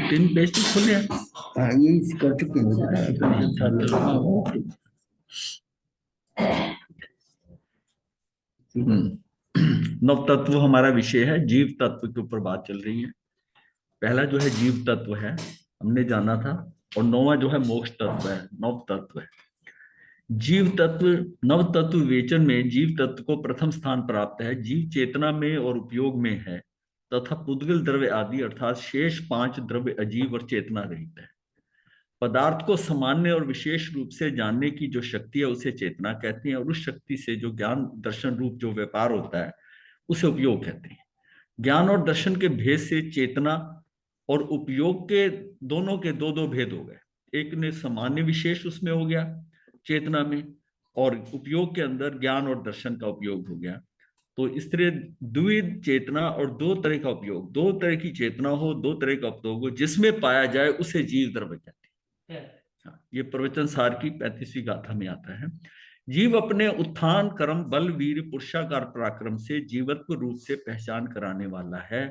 तीन पेज तो खोले हैं। ये कर चुके हैं। नव तत्व हमारा विषय है, जीव तत्व के ऊपर बात चल रही है। पहला जो है जीव तत्व है, हमने जाना था, और नौवां जो है मोक्ष तत्व है, नव तत्व है। जीव तत्व, नव तत्व विवेचन में जीव तत्व को प्रथम स्थान प्राप्त है। जीव चेतना में और उपयोग में है तथा पुद्गल द्रव्य आदि अर्थात शेष 5 द्रव्य अजीव और चेतना रहित है। पदार्थ को सामान्य और विशेष रूप से जानने की जो शक्ति है उसे चेतना कहते हैं, और उस शक्ति से जो ज्ञान दर्शन रूप जो व्यापार होता है उसे उपयोग कहते हैं। ज्ञान और दर्शन के भेद से चेतना और उपयोग के दोनों के दो दो भेद हो गए। एक ने सामान्य विशेष उसमें हो गया चेतना में, और उपयोग के अंदर ज्ञान और दर्शन का उपयोग हो गया। तो इस तरह द्विविध चेतना और दो तरह का उपयोग, दो तरह की चेतना हो, दो तरह का उपयोग हो, जिसमें पाया जाए उसे जीव द्रव्य कहते हैं। हाँ, ये प्रवचन सार की 35वीं गाथा में आता है। जीव अपने उत्थान कर्म बल वीर पुरुषाकार पराक्रम से जीवत्व रूप से पहचान कराने वाला है।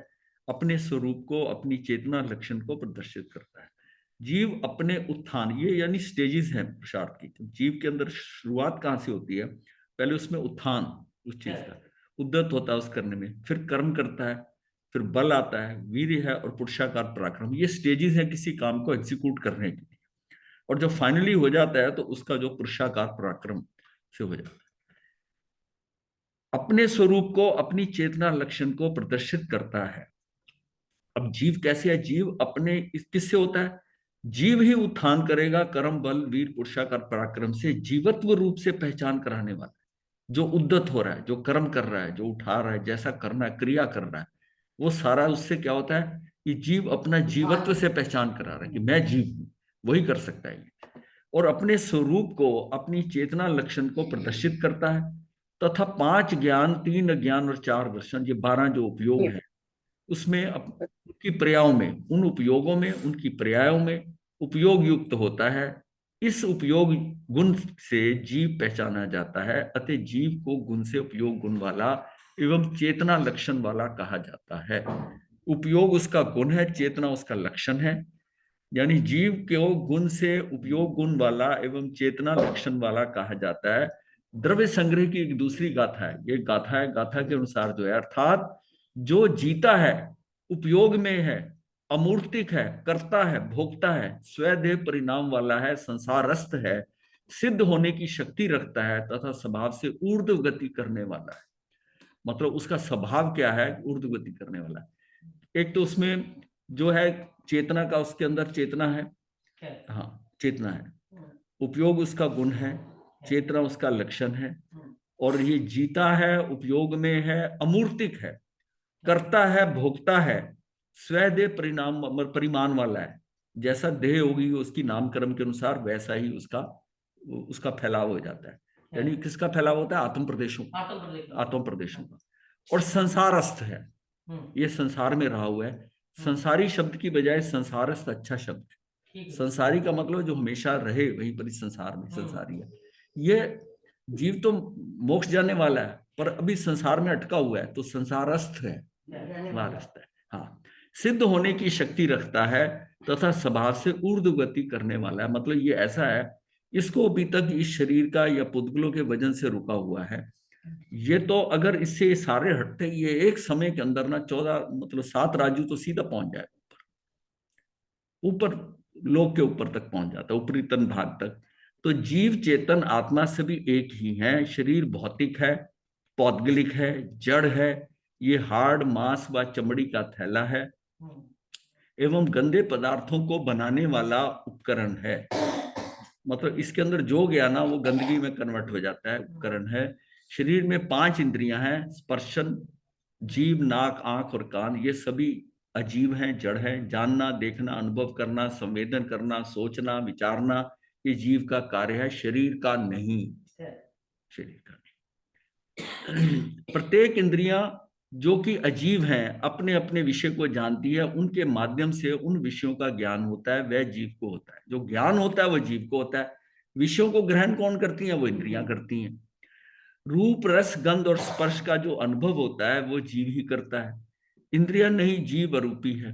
अपने स्वरूप को, अपनी चेतना लक्षण को प्रदर्शित करता है। जीव अपने उत्थान, ये यानी स्टेजेस हैं पुरुषार्थ की। जीव के अंदर शुरुआत कहाँ से होती है? पहले उसमें उत्थान, उस चीज का उद्यत होता है उस करने में, फिर कर्म करता है, फिर बल आता है, वीर्य है, और पुरुषाकार पराक्रम। ये स्टेजेस हैं किसी काम को एग्जीक्यूट करने के लिए। और जब फाइनली हो जाता है तो उसका जो पुरुषाकार पराक्रम से हो जाता है। अपने स्वरूप को, अपनी चेतना लक्षण को प्रदर्शित करता है। अब जीव कैसे है? जीव अपने किससे होता है? जीव ही उत्थान करेगा कर्म बल वीर पुरुषाकार पराक्रम से जीवत्व रूप से पहचान कराने वाला, जो उद्यत हो रहा है, जो कर्म कर रहा है, जो उठा रहा है, जैसा करना है, क्रिया कर रहा है, वो सारा उससे क्या होता है कि जीव अपना जीवत्व से पहचान करा रहा है कि मैं जीव हूं, वही कर सकता है। और अपने स्वरूप को, अपनी चेतना लक्षण को प्रदर्शित करता है तथा 5 ज्ञान, 3 अज्ञान और 4 दर्शन, ये 12 जो उपयोग है उसमें उनकी पर्यायों में, उन उपयोगों में, उनकी पर्यायों में उपयोग युक्त होता है। इस उपयोग गुण से जीव पहचाना जाता है, अतः जीव को गुण से उपयोग गुण वाला एवं चेतना लक्षण वाला कहा जाता है। उपयोग उसका गुण है, चेतना उसका लक्षण है। यानी जीव को गुण से उपयोग गुण वाला एवं चेतना लक्षण वाला कहा जाता है। द्रव्य संग्रह की एक दूसरी गाथा है, ये गाथा है, गाथा के अनुसार जो है, अर्थात जो जीता है, उपयोग में है, अमूर्तिक है, करता है, भोगता है, स्वदेह परिणाम वाला है, संसारस्थ है, सिद्ध होने की शक्ति रखता है तथा स्वभाव से ऊर्ध्व गति करने वाला है। मतलब उसका स्वभाव क्या है? ऊर्ध्व गति करने वाला है। एक तो उसमें जो है चेतना का, उसके अंदर चेतना है, हाँ चेतना है, उपयोग उसका गुण है, चेतना उसका लक्षण है, और ये जीता है, उपयोग में है, अमूर्तिक है, करता है, भोगता है, स्वदेह परिणाम परिमाण वाला है। जैसा देह होगी उसकी नामकर्म के अनुसार वैसा ही उसका उसका फैलाव हो जाता है। यानी किसका फैलाव होता है? आत्म प्रदेशों, आत्म प्रदेशों का। और संसारस्थ है, ये संसार में रहा हुआ है। संसारी शब्द की बजाय संसारस्थ अच्छा शब्द है। संसारी का मतलब जो हमेशा रहे वहीं पर, इस संसार में संसारी है। ये जीव तो मोक्ष जाने वाला है पर अभी संसार में अटका हुआ है, तो संसारस्थ है, संसारस्थ है। हाँ, सिद्ध होने की शक्ति रखता है तथा स्वभाव से ऊर्ध्व गति करने वाला है। मतलब ये ऐसा है, इसको अभी तक इस शरीर का या पुद्गलों के वजन से रुका हुआ है। ये तो अगर इससे सारे हटते, ये एक समय के अंदर ना 14 मतलब 7 राज्यों तो सीधा पहुंच जाए, ऊपर लोक के ऊपर तक पहुंच जाता है, ऊपरी तन भाग तक। तो जीव चेतन आत्मा से भी एक ही है। शरीर भौतिक है, पौद्गलिक है, जड़ है, ये हाड़ मांस व चमड़ी का थैला है। एवं गंदे पदार्थों को बनाने वाला उपकरण है। मतलब इसके अंदर जो गया ना वो गंदगी में कन्वर्ट हो जाता है, उपकरण है। शरीर में 5 इंद्रियां हैं, स्पर्शन, जीभ, नाक, आंख और कान, ये सभी अजीब हैं, जड़ हैं। जानना, देखना, अनुभव करना, संवेदन करना, सोचना, विचारना, ये जीव का कार्य है, शरीर का नहीं, शरीर का नहीं। प्रत्येक इंद्रियां जो कि अजीब हैं, अपने अपने विषय को जानती है, उनके माध्यम से उन विषयों का ज्ञान होता है, वह जीव को होता है। जो ज्ञान होता है वो जीव को होता है। विषयों को ग्रहण कौन करती है? वो इंद्रियां करती हैं। रूप, रस, गंध और स्पर्श का जो अनुभव होता है वो जीव ही करता है। इंद्रियां नहीं, जीव अरूपी है।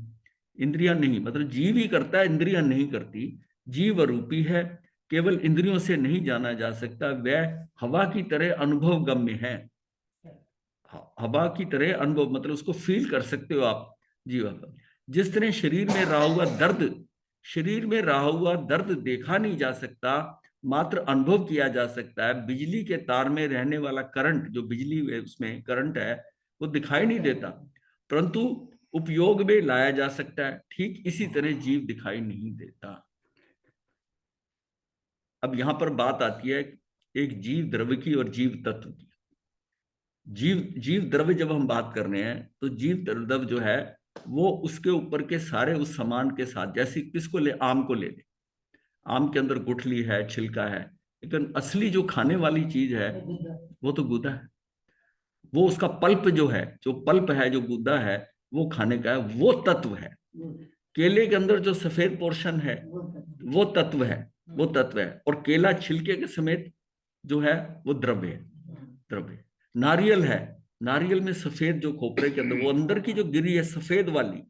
इंद्रियां नहीं मतलब जीव ही करता है, इंद्रियां नहीं करती। जीव अरूपी है, केवल इंद्रियों से नहीं जाना जा सकता। वह हवा की तरह अनुभव गम्य है। हवा की तरह अनुभव मतलब उसको फील कर सकते हो आप, जीवा का। जिस तरह शरीर में रहा हुआ दर्द देखा नहीं जा सकता, मात्र अनुभव किया जा सकता है। बिजली के तार में रहने वाला करंट, जो बिजली है उसमें करंट है, वो दिखाई नहीं देता, परंतु उपयोग में लाया जा सकता है। ठीक इसी तरह जीव दिखाई नहीं देता। अब यहां पर बात आती है एक जीव द्रव्य की और जीव तत्व की। जीव जीव द्रव्य जब हम बात कर रहे हैं तो जीव द्रव्य जो है वो उसके ऊपर के सारे उस सामान के साथ, जैसे किसको ले, आम को ले ले। आम के अंदर गुठली है, छिलका है, लेकिन असली जो खाने वाली चीज है वो तो गूदा है। वो उसका पल्प जो है, जो पल्प है, जो गूदा है, वो खाने का है, वो तत्व है। केले के अंदर जो सफेद पोर्शन है वो तत्व है, वो तत्व है। और केला छिलके के समेत जो है वो द्रव्य है, द्रव्य। नारियल है, नारियल में सफेद जो खोपरे के अंदर वो अंदर की जो गिरी है सफेद वाली,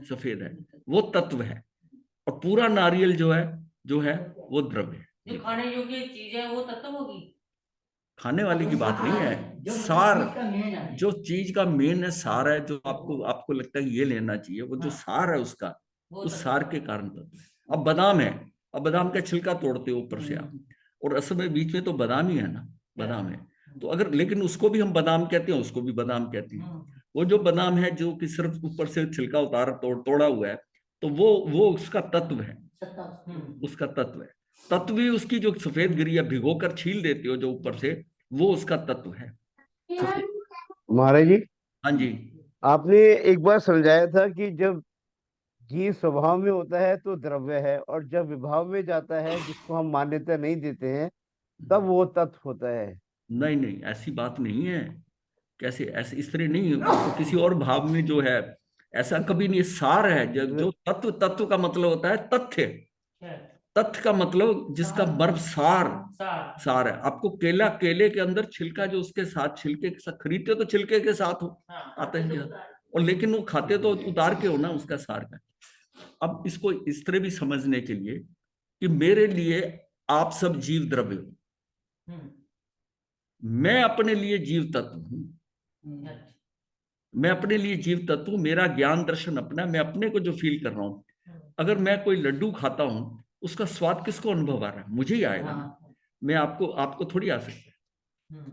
सफेद है, वो तत्व है। और पूरा नारियल जो है वो द्रव्य है। जो खाने योग्य चीज है वो तत्व होगी। खाने वाली की बात नहीं है, सार, जो चीज का मेन है, सार है, जो आपको आपको लगता है ये लेना चाहिए, वो जो सार है उसका, उस सार के कारण तत्व है। अब बादाम है, अब बादाम का छिलका तोड़ते हो ऊपर से आप, और असल में बीच में तो बादाम ही है ना, बादाम है। तो अगर, लेकिन उसको भी हम बादाम कहते हैं, उसको भी बादाम कहते हैं। वो जो बादाम है जो कि सिर्फ ऊपर से छिलका उतार तोड़ा हुआ है, तो वो उसका तत्व है, उसका तत्व है। तत्व ही उसकी जो सफेद गिरिया भिगोकर छील देते हो जो ऊपर से, वो उसका तत्व है, सफेद। महाराज जी, हाँ जी। आपने एक बार समझाया था कि जब जीव स्वभाव में होता है तो द्रव्य है, और जब विभाव में जाता है जिसको हम मान्यता नहीं देते हैं तब वो तत्व होता है। नहीं नहीं, ऐसी बात नहीं है। कैसे ऐसे, इस तरह नहीं है, तो किसी और भाव में जो है, ऐसा कभी नहीं। सार है, जब जो तत्व, तत्व का मतलब होता है तथ्य। तथ्य का मतलब जिसका मर्म सार, सार है। आपको केला, केले के अंदर छिलका जो उसके साथ, छिलके के साथ खरीदते तो छिलके के साथ हो, आते हैं, और लेकिन वो खाते तो उतार के हो ना उसका सार का। अब इसको इस तरह भी समझने के लिए कि मेरे लिए आप सब जीव द्रव्य हो, मैं अपने लिए जीव तत्व हूं। मैं अपने लिए जीव तत्व, मेरा ज्ञान दर्शन अपना, मैं अपने को जो फील कर रहा हूं। अगर मैं कोई लड्डू खाता हूं, उसका स्वाद किसको अनुभव आ रहा है? मुझे ही आएगा ना। मैं आपको आपको थोड़ी आ सकता है।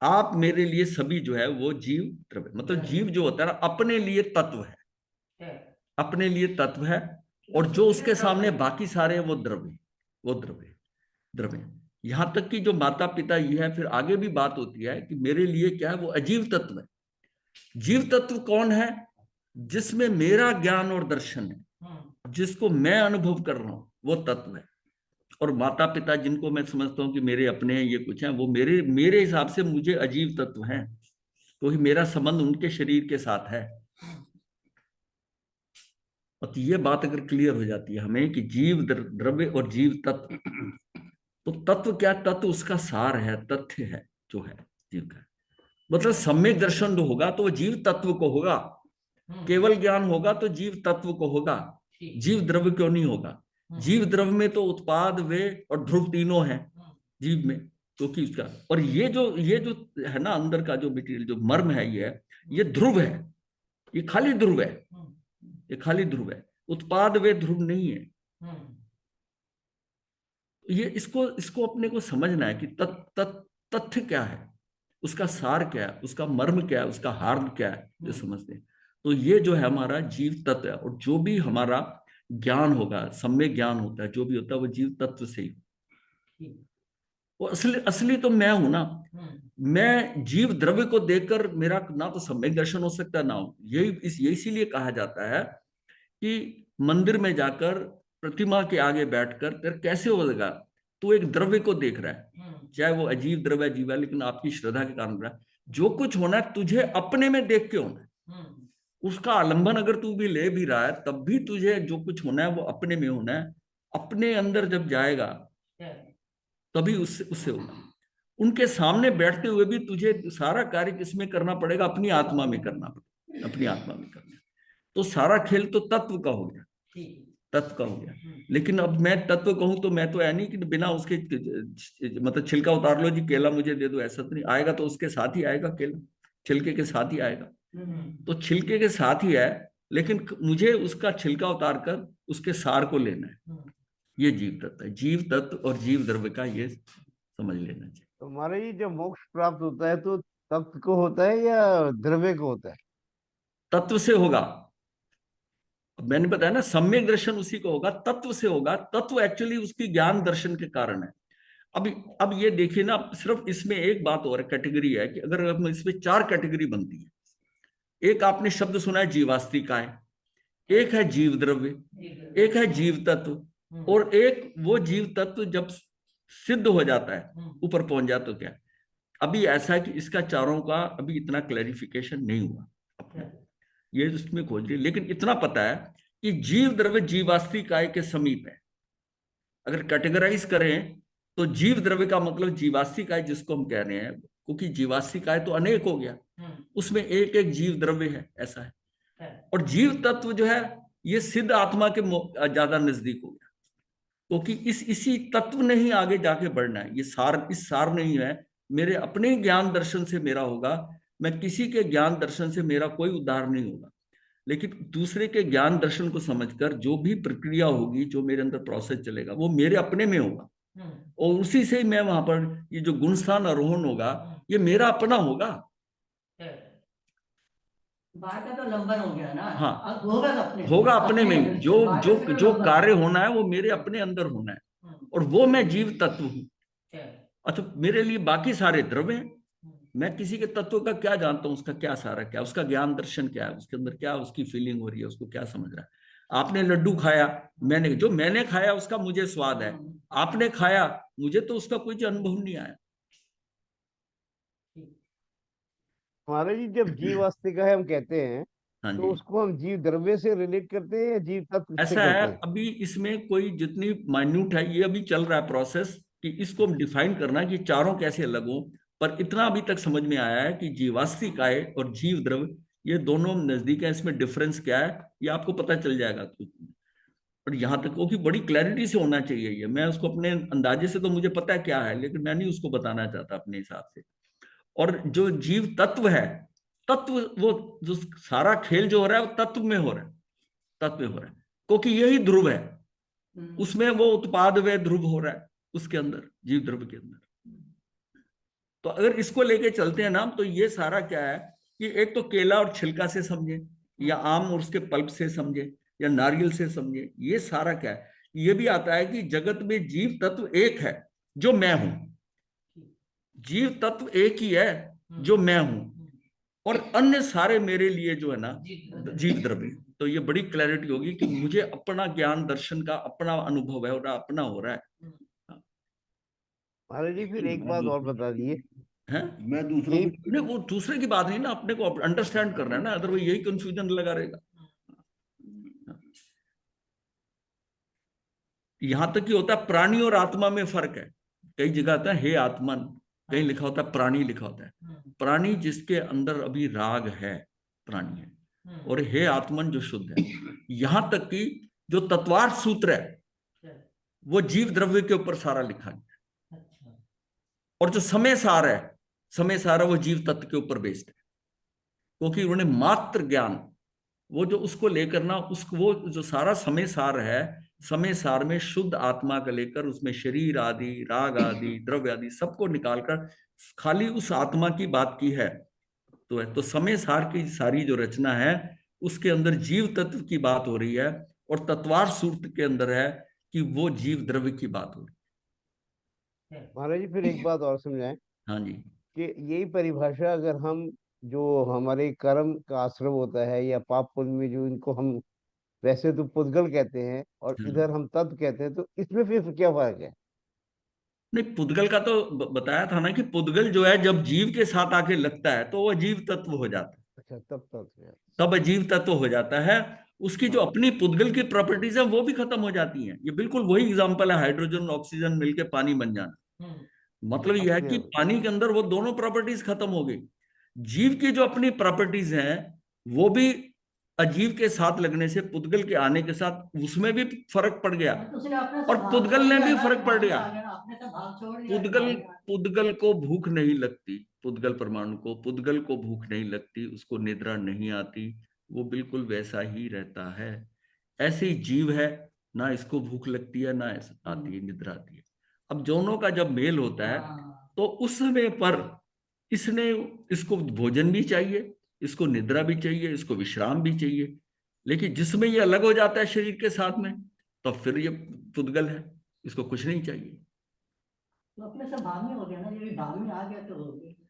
आप मेरे लिए सभी जो है वो जीव द्रव्य, मतलब जीव जो होता है ना अपने लिए तत्व है, अपने लिए तत्व है। और जो उसके सामने बाकी सारे हैं वो द्रव्य, वो द्रव्य, द्रव्य। यहां तक कि जो माता पिता ये है, फिर आगे भी बात होती है कि मेरे लिए क्या है, वो अजीव तत्व है। जीव तत्व कौन है? जिसमें मेरा ज्ञान और दर्शन है, जिसको मैं अनुभव कर रहा हूं, वो तत्व है। और माता पिता जिनको मैं समझता हूं कि मेरे अपने हैं, ये कुछ हैं, वो मेरे मेरे हिसाब से मुझे अजीव तत्व हैं, क्योंकि मेरा संबंध उनके शरीर के साथ है। और तो ये बात अगर क्लियर हो जाती है हमें कि जीव द्रव्य और जीव तत्व, तो तत्व क्या? तत्व उसका सार है, तथ्य है जो है जीव का। मतलब सम्यक दर्शन जो होगा तो वो जीव तत्व को होगा। केवल ज्ञान होगा तो जीव तत्व को होगा, जीव द्रव्य क्यों नहीं होगा? जीव द्रव्य में तो उत्पाद, वे और ध्रुव तीनों हैं जीव में, क्योंकि उसका, और ये जो है ना अंदर का जो मटेरियल, जो मर्म है, ये ध्रुव है, ये खाली ध्रुव है, ये खाली ध्रुव है। उत्पाद वे ध्रुव नहीं है। ये इसको इसको अपने को समझना है कि तथ्य क्या है, उसका सार क्या है, उसका मर्म क्या है, उसका हार्द क्या है, जो समझते हैं। तो ये जो है हमारा जीव तत्व है। और जो भी हमारा ज्ञान होगा, सम्यक ज्ञान होता है, जो भी होता है वो जीव तत्व से ही। वो असली असली तो मैं हूं ना। मैं जीव द्रव्य को देखकर मेरा ना तो सम्यक दर्शन हो सकता है ना हो। ये इसीलिए कहा जाता है कि मंदिर में जाकर प्रतिमा के आगे बैठकर तेरे कैसे होगा, तू एक द्रव्य को देख रहा है, चाहे वो अजीब द्रव्य जीव है, लेकिन आपकी श्रद्धा के कारण रहा है। जो कुछ होना है तुझे अपने में देख के होना है। उसका आलंबन अगर तू भी ले भी रहा है, तब भी तुझे जो कुछ होना है वो अपने में होना है। अपने अंदर जब जाएगा तभी उससे उससे होगा। उनके सामने बैठते हुए भी तुझे सारा कार्य किसमें करना पड़ेगा? अपनी आत्मा में करना पड़ेगा, अपनी आत्मा में करना। तो सारा खेल तो तत्व का हो गया, तत्व का हो गया। लेकिन अब मैं तत्व कहूं तो मैं तो है नहीं कि बिना उसके मतलब छिलका उतार लो जी केला मुझे दे दो, ऐसा तो नहीं। आएगा तो उसके साथ ही आएगा, केला छिलके के साथ ही आएगा। तो छिलके के साथ ही है, लेकिन मुझे उसका छिलका उतार कर उसके सार को लेना है। ये जीव तत्व है। जीव तत्व और जीव द्रव्य का ये समझ लेना चाहिए। तो हमारा ये जब मोक्ष प्राप्त होता है तो तत्व को होता है या द्रव्य को होता है? तत्व से होगा। मैंने बताया ना, सम्यक दर्शन उसी को होगा, तत्व से होगा। तत्व एक्चुअली उसकी ज्ञान दर्शन के कारण है। अब ये देखिए ना, सिर्फ इसमें एक बात और कैटेगरी है कि अगर हम इसमें चार कैटेगरी बनती है। एक आपने शब्द सुना है जीवास्तिकाएं, एक है जीव द्रव्य, एक है जीव तत्व, और एक वो जीव तत्व जब सिद्ध हो जाता है, ऊपर पहुंच जाता तो क्या। अभी ऐसा है कि इसका चारों का अभी इतना क्लैरिफिकेशन नहीं हुआ, ये उसमें खोज रही। लेकिन इतना पता है कि जीव द्रव्य जीवास्तिकाय के समीप है। अगर कैटेगराइज करें तो जीव द्रव्य का मतलब जीवास्तिकाय जिसको हम कह रहे हैं, क्योंकि जीवास्तिकाय तो अनेक हो गया, उसमें एक एक जीव द्रव्य है, ऐसा है। और जीव तत्व जो है ये सिद्ध आत्मा के ज्यादा नजदीक हो गया, क्योंकि इसी तत्व ने ही आगे जाके बढ़ना है। ये सार इस सार नहीं है मेरे अपने ज्ञान दर्शन से मेरा होगा, मैं किसी के ज्ञान दर्शन से मेरा कोई उद्धार नहीं होगा। लेकिन दूसरे के ज्ञान दर्शन को समझकर जो भी प्रक्रिया होगी, जो मेरे अंदर प्रोसेस चलेगा, वो मेरे अपने में होगा। और उसी से ही मैं वहां पर ये जो गुणस्थान आरोहण होगा ये मेरा अपना होगा। बाहर का तो लंबन हो गया ना। हाँ, अब होगा तो अपने होगा अपने में ही। जो बाहर जो का तो जो लंबन कार्य होना है वो मेरे अपने अंदर होना है, और वो मैं जीव तत्व हूँ। अच्छा, मेरे लिए बाकी सारे द्रव्य हैं। मैं किसी के तत्व का क्या जानता हूँ, उसका क्या सारा क्या, उसका ज्ञान दर्शन क्या है, उसके अंदर क्या उसकी फीलिंग हो रही है, उसको क्या समझ रहा है। आपने लड्डू खाया, मैंने खाया उसका मुझे स्वाद है। आपने खाया, मुझे तो उसका कोई अनुभव नहीं आया। हमारा जी जब जीव अस्तिका है हम कहते हैं, हाँ तो जी, उसको हम जीव द्रव्य से रिलेट करते हैं या जीव तत्व से ऐसा है। करते हैं? अभी इसमें कोई जितनी माइन्यूट है, ये अभी चल रहा है प्रोसेस कि इसको हम डिफाइन करना कि चारों कैसे अलग हो। पर इतना अभी तक समझ में आया है कि जीवास्तिक काय और जीव द्रव्य ये दोनों नजदीक है। इसमें डिफरेंस क्या है ये आपको पता चल जाएगा। तो पर यहाँ तक वो कि बड़ी क्लैरिटी से होना चाहिए। ये मैं उसको अपने अंदाजे से तो मुझे पता है क्या है, लेकिन मैं नहीं उसको बताना चाहता अपने हिसाब से। और जो जीव तत्व है, तत्व वो जो सारा खेल जो हो रहा है वो तत्व में हो रहा है, तत्व में हो रहा है, क्योंकि यही ध्रुव है। उसमें वो उत्पाद व ध्रुव हो रहा है उसके अंदर, जीव द्रव्य के अंदर। तो अगर इसको लेके चलते हैं ना, तो ये सारा क्या है कि एक तो केला और छिलका से समझे, या आम और उसके पल्प से समझे, या नारियल से समझे। ये सारा क्या है, ये भी आता है कि जगत में जीव तत्व एक है जो मैं हूं। जीव तत्व एक ही है जो मैं हूं, और अन्य सारे मेरे लिए जो है ना जीव द्रव्य। तो ये बड़ी क्लैरिटी होगी कि मुझे अपना ज्ञान दर्शन का अपना अनुभव है और अपना हो रहा है। महाराज जी फिर एक बात और बता दिए। हैं? मैं दूसरों ये को नहीं, वो दूसरे की बात नहीं ना, अपने को अंडरस्टैंड करना है ना, अदरवाइज यही कंफ्यूजन लगा रहेगा। यहां तक कि होता है प्राणी और आत्मा में फर्क है। कई जगह आता है हे आत्मन, कहीं लिखा होता है प्राणी लिखा होता है। प्राणी जिसके अंदर अभी राग है, प्राणी है। और हे आत्मन जो शुद्ध है। यहां तक कि जो तत्वार्थ सूत्र है वो जीव द्रव्य के ऊपर सारा लिखा है। और जो समय सार है, समय सार है वो जीव तत्व के ऊपर बेस्ड है, क्योंकि उन्होंने मात्र ज्ञान वो जो उसको लेकर ना, उसको वो जो सारा समय सार है, समय सार में शुद्ध आत्मा का लेकर उसमें शरीर आदि राग आदि द्रव्य आदि सबको निकालकर खाली उस आत्मा की बात की है। तो समय सार की सारी जो रचना है उसके अंदर जीव तत्व की बात हो रही है, और तत्वार सूत्र के अंदर है कि वो जीव द्रव्य की बात हो रही महाराज जी फिर एक बात और समझाएं है। हाँ जी। कि यही परिभाषा अगर हम जो हमारे कर्म का आश्रम होता है या पाप पुण्य में जो इनको हम वैसे तो पुद्गल कहते हैं और हाँ। इधर हम तत्व कहते हैं, तो इसमें फिर क्या फर्क है? नहीं, पुद्गल का तो बताया था ना कि पुद्गल जो है जब जीव के साथ आके लगता है तो वो जीव तत्व हो जाता है, अच्छा, तब तत्व है। तब अजीव तत्व हो जाता है। उसकी जो हाँ। अपनी पुद्गल की प्रॉपर्टीज है वो भी खत्म हो जाती हैं। ये बिल्कुल वही एग्जांपल है, हाइड्रोजन ऑक्सीजन मिलके पानी बन जाना। मतलब यह है अपने कि पानी के अंदर वो दोनों प्रॉपर्टीज खत्म हो गई। जीव की जो अपनी प्रॉपर्टीज हैं वो भी अजीव के साथ लगने से, पुद्गल के आने के साथ उसमें भी फर्क पड़ गया, तो उसने अपना और स्वभाव पुद्गल छोड़ ने दिया भी ना, फर्क पड़ भाव में गया। आ गया ना, अपने से भाव छोड़ दिया, पुद्गल भाव में आ पुद्गल को भूख नहीं लगती, पुद्गल परमाणु को, पुद्गल को भूख नहीं लगती, उसको निद्रा नहीं आती, वो बिल्कुल वैसा ही रहता है। ऐसे ही जीव है, ना इसको भूख लगती है ना आती है, निद्रा आती है। अब दोनों का जब मेल होता है हाँ। तो उस समय पर इसने, इसको भोजन भी चाहिए, इसको निद्रा भी चाहिए, इसको विश्राम भी चाहिए। लेकिन जिसमें ये अलग हो जाता है शरीर के साथ में, तो फिर ये पुद्गल है, इसको कुछ नहीं चाहिए। तो अपने से भाव में हो गया ना, ये भी भाव में आ गया तो हो गया।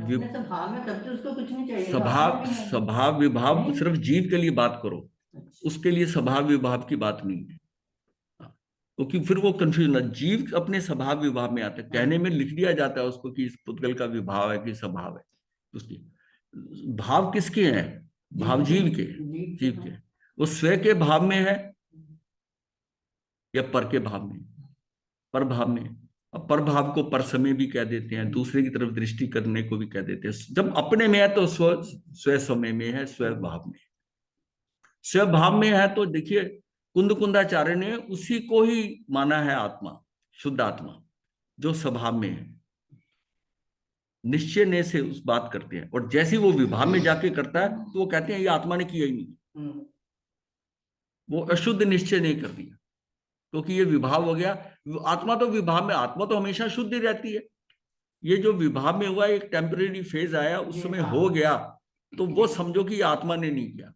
वि- अपने से भाव में तब तो उसको कुछ नहीं चाहिए, तो अपने स्वभाव में है। स्वभाव विभाव नहीं। सिर्फ जीव के लिए बात करो, अच्छा। उसके लिए स्वभाव विभाव की बात नहीं है। क्योंकि फिर वो कंफ्यूजन है, जीव अपने स्वभाव विभाव में आता है, कहने में लिख दिया जाता है उसको कि इस पुद्गल का विभाव है कि स्वभाव है। उसकी भाव किसके हैं? भाव जीव के, जीव के जीव के। हाँ। वो स्वयं के भाव में है या पर के भाव में? पर भाव में। अब पर भाव को पर समय भी कह देते हैं, दूसरे की तरफ दृष्टि करने को भी कह देते हैं। जब अपने में है तो स्व स्व समय में है, स्व भाव में। स्व भाव में है तो देखिए, कुंद कुंदाचार्य ने उसी को ही माना है आत्मा, शुद्ध आत्मा, जो स्वभाव में है। निश्चय ने से उस बात करते हैं, और जैसे ही वो विभाव में जाके करता है तो वो कहते हैं ये आत्मा ने किया ही नहीं, हम्म। वो अशुद्ध निश्चय नहीं कर दिया, क्योंकि ये विभाव हो गया। आत्मा तो विभाव में, आत्मा तो हमेशा शुद्ध ही रहती है। ये जो विभाव में हुआ, एक टेम्परेरी फेज आया, उस समय हो गया, तो वो समझो कि ये आत्मा ने नहीं किया,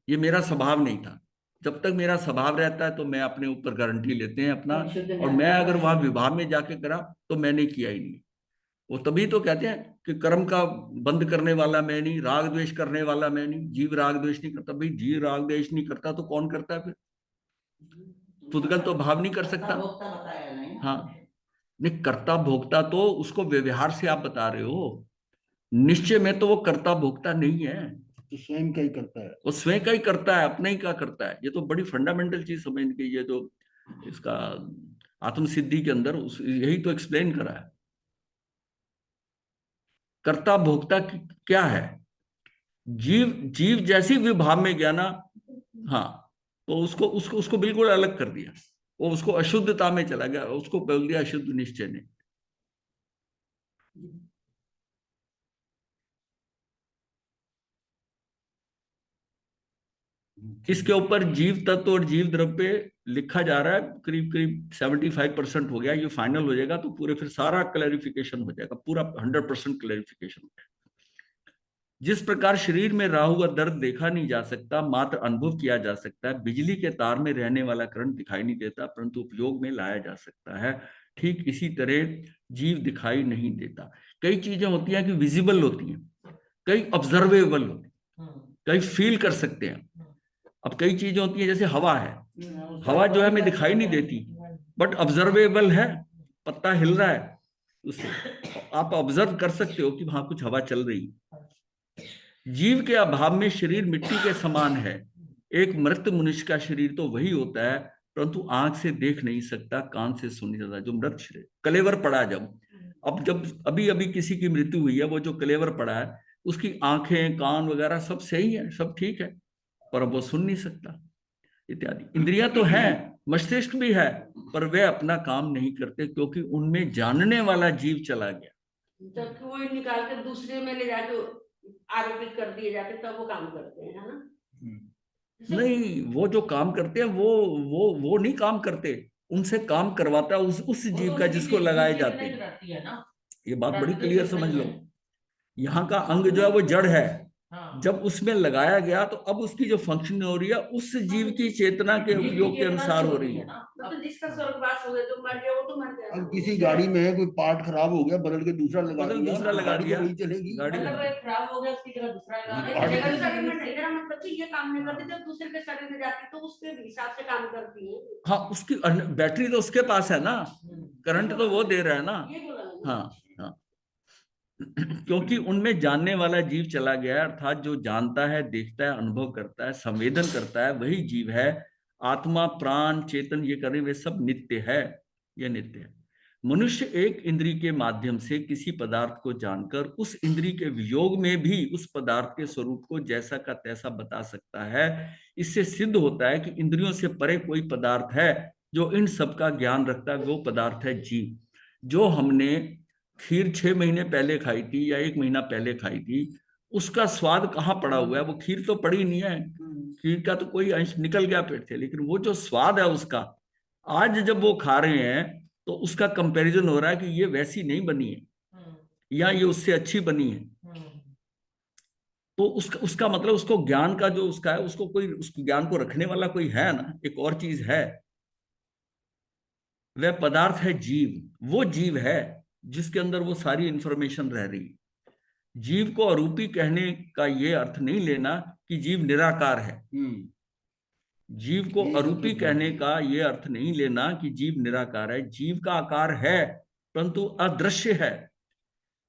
ये मेरा स्वभाव नहीं था। जब तक मेरा स्वभाव रहता है तो मैं अपने ऊपर गारंटी लेते हैं अपना, शुद्ध और मैं अगर वहां विभाव में जाके करा तो मैंने किया ही नहीं। वो तभी तो कहते हैं कि कर्म का बंद करने वाला मैं नहीं, राग द्वेष करने वाला मैं नहीं, जीव राग द्वेष नहीं करता। भाई जीव राग द्वेष नहीं करता तो कौन करता है फिर? पुद्गल तो भाव नहीं कर सकता। भोक्ता बताया नहीं ना। हाँ, नहीं, कर्ता भोक्ता तो उसको व्यवहार से आप बता रहे हो, निश्चय में तो वो कर्ता भोक्ता नहीं है, तो स्वयं का ही करता है। वो स्वयं का ही करता है, अपने ही का करता है। ये तो बड़ी फंडामेंटल चीज समझ गई है, जो इसका आत्म सिद्धि के अंदर यही तो एक्सप्लेन करा है। कर्ता भोक्ता क्या है? जीव जीव जैसी विभाव में गया ना, हाँ, तो उसको उसको उसको बिल्कुल अलग कर दिया, वो उसको अशुद्धता में चला गया, उसको बोल दिया अशुद्ध निश्चय ने। इसके ऊपर जीव तत्व और जीव द्रव्य लिखा जा रहा है, करीब करीब 75% हो गया। ये फाइनल हो जाएगा तो पूरे फिर सारा क्लैरिफिकेशन हो जाएगा, पूरा 100% क्लैरिफिकेशन हो जाएगा। जिस प्रकार शरीर में राहु व दर्द देखा नहीं जा सकता, मात्र अनुभव किया जा सकता है। बिजली के तार में रहने वाला करंट दिखाई नहीं देता, परंतु उपयोग में लाया जा सकता है। ठीक इसी तरह जीव दिखाई नहीं देता। कई चीजें होती हैं कि विजिबल होती हैं, कई ऑब्जर्वेबल होती हैं, कई फील कर सकते हैं। अब कई चीजें होती हैं जैसे हवा है, हवा जो है हमें दिखाई नहीं देती, बट ऑब्जर्वेबल है, पत्ता हिल रहा है, उससे आप ऑब्जर्व कर सकते हो कि वहां कुछ हवा चल रही है। जीव के अभाव में शरीर मिट्टी के समान है। एक मृत मनुष्य का शरीर तो वही होता है, परंतु आंख से देख नहीं सकता, कान से सुन नहीं सकता। जो मृत शरीर कलेवर पड़ा, जब अभी अभी किसी की मृत्यु हुई है, वो जो कलेवर पड़ा है, उसकी आंखें कान वगैरह सब सही है, सब ठीक है, पर अब वो सुन नहीं सकता इत्यादि। इंद्रियां तो हैं, मस्तिष्क भी है, पर वे अपना काम नहीं करते, क्योंकि उनमें जानने वाला जीव चला गया। जब कोई निकाल कर दूसरे में ले जाके आरोपित कर दिए जाते तब वो काम करते हैं, है ना? नहीं, वो जो काम करते हैं वो नहीं काम करते, उनसे काम करवाता है उस जीव का जिसको लगाए जाते हैं। है ना? ये बात बड़ी क्लियर समझ लो। यहाँ का अंग जो है वो जड़ है, जब उसमें लगाया गया तो अब उसकी जो फंक्शन हो रही है उस जीव की चेतना के उपयोग के अनुसार हो रही है। मतलब जिसका स्वर्गवास हो गया, जो मर गया वो तो मर गया ना। अब किसी गाड़ी में कोई पार्ट खराब हो गया, बदल के दूसरा लगा बदल दिया, दूसरा लगा गाड़ी दिया, तो वही चलेगी। गाड़ी मतलब बन गई। खराब हो गया, उसकी जगह दूसरा लगा हाँ, दिया, पार्ट चलेगा दूसरा उसका शरीर में। मेरा मतलब कि ये काम नहीं करती, जब दूसरे के शरीर में जाती तो उसके हिसाब से काम करती है। हाँ, उसकी बैटरी तो उसके पास है ना, करंट तो वो दे रहा है ना। ये बोला मैंने। हाँ हाँ। क्योंकि उनमें जानने वाला जीव चला गया है, अर्थात जो जानता है, देखता है, अनुभव करता है, संवेदन करता है, वही जीव है। आत्मा, प्राण, चेतन, ये करे वे सब नित्य है, ये नित्य है। मनुष्य एक इंद्री के माध्यम से किसी पदार्थ को जानकर उस इंद्री के वियोग में भी उस पदार्थ के स्वरूप को जैसा का तैसा बता सकता है। इससे सिद्ध होता है कि इंद्रियों से परे कोई पदार्थ है जो इन सब का ज्ञान रखता है, वो पदार्थ है जीव। जो हमने खीर 6 महीने पहले खाई थी या 1 महीना पहले खाई थी, उसका स्वाद कहाँ पड़ा हुआ है? वो खीर तो पड़ी नहीं है, खीर का तो कोई अंश निकल गया पेट से, लेकिन वो जो स्वाद है उसका, आज जब वो खा रहे हैं तो उसका कंपैरिजन हो रहा है कि ये वैसी नहीं बनी है या ये उससे अच्छी बनी है। तो उसका मतलब उसको ज्ञान का जो उसका है, उसको कोई उस ज्ञान को रखने वाला कोई है ना, एक और चीज है, वह पदार्थ है जीव। वो जीव है जिसके अंदर वो सारी इंफॉर्मेशन रह रही है। जीव को अरूपी कहने का ये अर्थ नहीं लेना कि जीव निराकार है। जीव को ये अरूपी मतलब कहने का ये अर्थ नहीं लेना कि जीव निराकार है। जीव का आकार है परंतु अदृश्य है,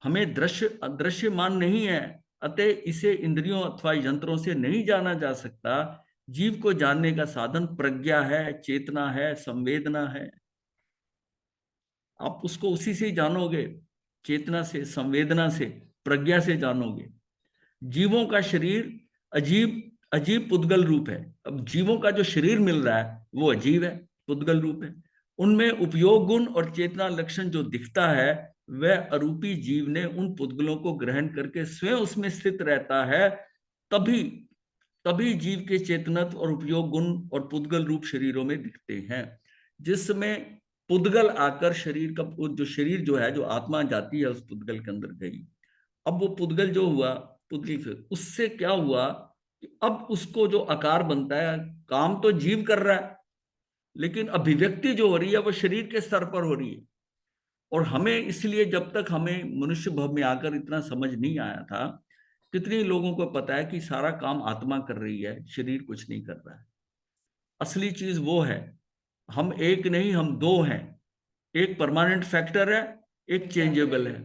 हमें दृश्य अदृश्यमान नहीं है, अतः इसे इंद्रियों अथवा यंत्रों से नहीं जाना जा सकता। जीव को जानने का साधन प्रज्ञा है, चेतना है, संवेदना है। आप उसको उसी से जानोगे, चेतना से, संवेदना से, प्रज्ञा से जानोगे। जीवों का शरीर अजीब अजीब पुद्गल रूप है। अब जीवों का जो शरीर मिल रहा है वो अजीब है, पुद्गल रूप है। उनमें उपयोग गुण और चेतना लक्षण जो दिखता है, वह अरूपी जीव ने उन पुद्गलों को ग्रहण करके स्वयं उसमें स्थित रहता है। तभी तभी जीव के चेतनत्व और उपयोग गुण और पुद्गल रूप शरीरों में दिखते हैं। जिसमें पुद्गल आकर शरीर का जो शरीर जो है, जो आत्मा जाती है उस पुद्गल के अंदर गई। अब वो पुद्गल जो हुआ, पुद्गल से उससे क्या हुआ कि अब उसको जो आकार बनता है, काम तो जीव कर रहा है लेकिन अभिव्यक्ति जो हो रही है वो शरीर के स्तर पर हो रही है। और हमें इसलिए जब तक हमें मनुष्य भव में आकर इतना समझ नहीं आया था, कितने लोगों को पता है कि सारा काम आत्मा कर रही है, शरीर कुछ नहीं कर रहा है। असली चीज वो है, हम एक नहीं, हम दो हैं। एक परमानेंट फैक्टर है, एक चेंजेबल है।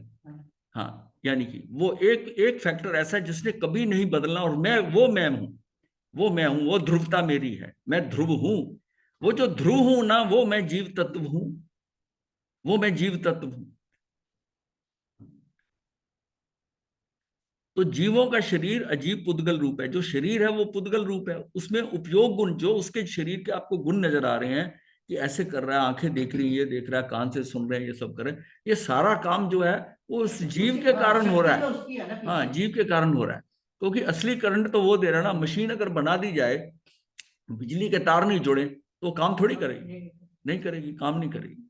हाँ, यानी कि वो एक एक फैक्टर ऐसा है जिसने कभी नहीं बदलना, और मैं हूं, वो ध्रुवता मेरी है, मैं ध्रुव हूं। वो जो ध्रुव हूं ना, वो मैं जीव तत्व हूं, वो मैं जीव तत्व हूं। तो जीवों का शरीर अजीब पुद्गल रूप है। जो शरीर है वो पुद्गल रूप है, उसमें उपयोग गुण जो उसके शरीर के आपको गुण नजर आ रहे हैं कि ऐसे कर रहा है, आंखें देख रही है, ये देख रहा है, कान से सुन रहे हैं, ये सब कर रहे हैं, ये सारा काम जो है वो उस जीव के कारण हो रहा है। हाँ, जीव के कारण हो रहा है, क्योंकि असली करंट तो वो दे रहा है ना। मशीन अगर बना दी जाए, बिजली के तार नहीं जुड़े तो काम थोड़ी करेगी, नहीं करेगी, काम नहीं करेगी।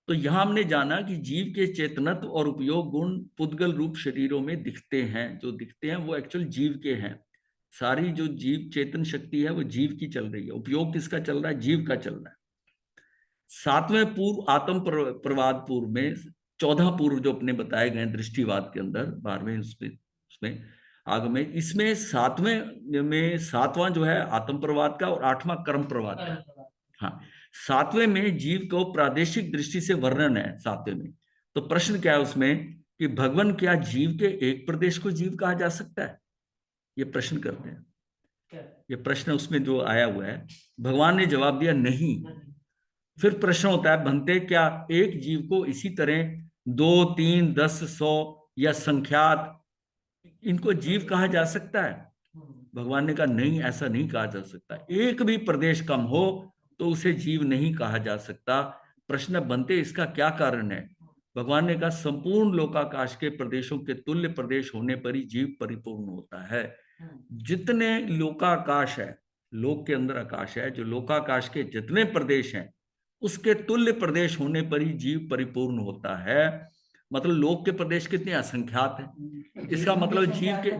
तो यहां हमने जाना कि जीव के चेतनत्व और उपयोग गुण पुद्गल रूप शरीरों में दिखते हैं। जो दिखते हैं वो एक्चुअल जीव के हैं। सारी जो जीव चेतन शक्ति है वो जीव की चल रही है, उपयोग किसका चल रहा है? जीव का चल रहा है। 7वें पूर्व आत्म प्रवाद पूर्व में 14 पूर्व जो अपने बताए गए दृष्टिवाद के अंदर, 12वें उसमें आग में, इसमें 7वें में 7वां जो है आत्म प्रवाद का और 8वां कर्म प्रवाद का। हाँ, 7वें में जीव को प्रादेशिक दृष्टि से वर्णन है 7वें में। तो प्रश्न क्या है उसमें कि भगवान, क्या जीव के एक प्रदेश को जीव कहा जा सकता है? ये प्रश्न करते हैं। ये प्रश्न उसमें जो आया हुआ है, भगवान ने जवाब दिया नहीं। फिर प्रश्न होता है, बनते क्या एक जीव को इसी तरह 2, 3, 10, 100 या संख्यात, इनको जीव कहा जा सकता है? भगवान ने कहा नहीं, ऐसा नहीं कहा जा सकता। एक भी प्रदेश कम हो तो उसे जीव नहीं कहा जा सकता। प्रश्न बनते इसका क्या कारण है? भगवान ने कहा संपूर्ण लोकाकाश के प्रदेशों के तुल्य प्रदेश होने पर ही जीव परिपूर्ण होता है। जितने लोकाकाश है, लोक के अंदर आकाश है, जो लोकाकाश के जितने प्रदेश हैं उसके तुल्य प्रदेश होने पर ही जीव परिपूर्ण होता है। मतलब लोक के प्रदेश कितने असंख्यात हैं, इसका मतलब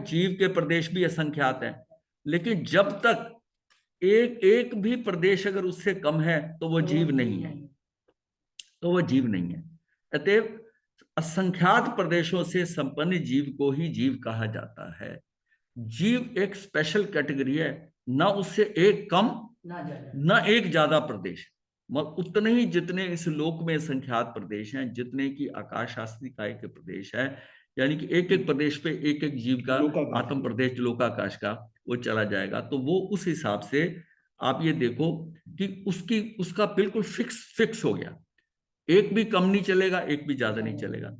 जीव के प्रदेश भी असंख्यात हैं। लेकिन जब तक एक भी प्रदेश अगर उससे कम है तो वो जीव नहीं है, तो वो जीव नहीं है। अतएव असंख्यात प्रदेशों से संपन्न जीव को ही जीव कहा जाता है। जीव एक स्पेशल कैटेगरी है, ना उससे एक कम ना एक ज्यादा प्रदेश। उतने ही जितने इस लोक में संख्यात प्रदेश हैं, जितने की आकाश शास्त्री काय के प्रदेश है, यानी कि एक एक प्रदेश पे एक एक जीव का आत्म प्रदेश लोकाकाश का वो चला जाएगा। तो वो उस हिसाब से आप ये देखो कि उसका बिल्कुल फिक्स हो गया, एक भी कम नहीं चलेगा, एक भी ज्यादा नहीं चलेगा।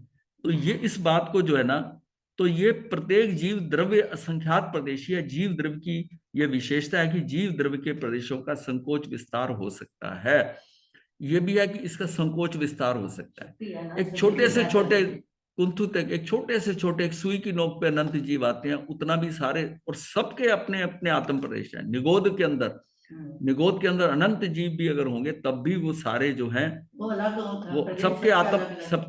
तो ये इस बात को जो है ना, तो ये प्रत्येक जीव द्रव्य असंख्यात प्रदेशी है। जीव द्रव्य की यह विशेषता है कि जीव द्रव्य के प्रदेशों का संकोच विस्तार हो सकता है। ये भी है कि इसका संकोच विस्तार हो सकता है। एक छोटे से छोटे कुंथु तक, एक छोटे से छोटे एक सुई की नोक पे अनंत जीव आते हैं, उतना भी सारे, और सबके अपने अपने आत्म प्रदेश हैं। निगोद के अंदर अनंत जीव भी अगर होंगे तब भी वो सारे जो हैं वो सबके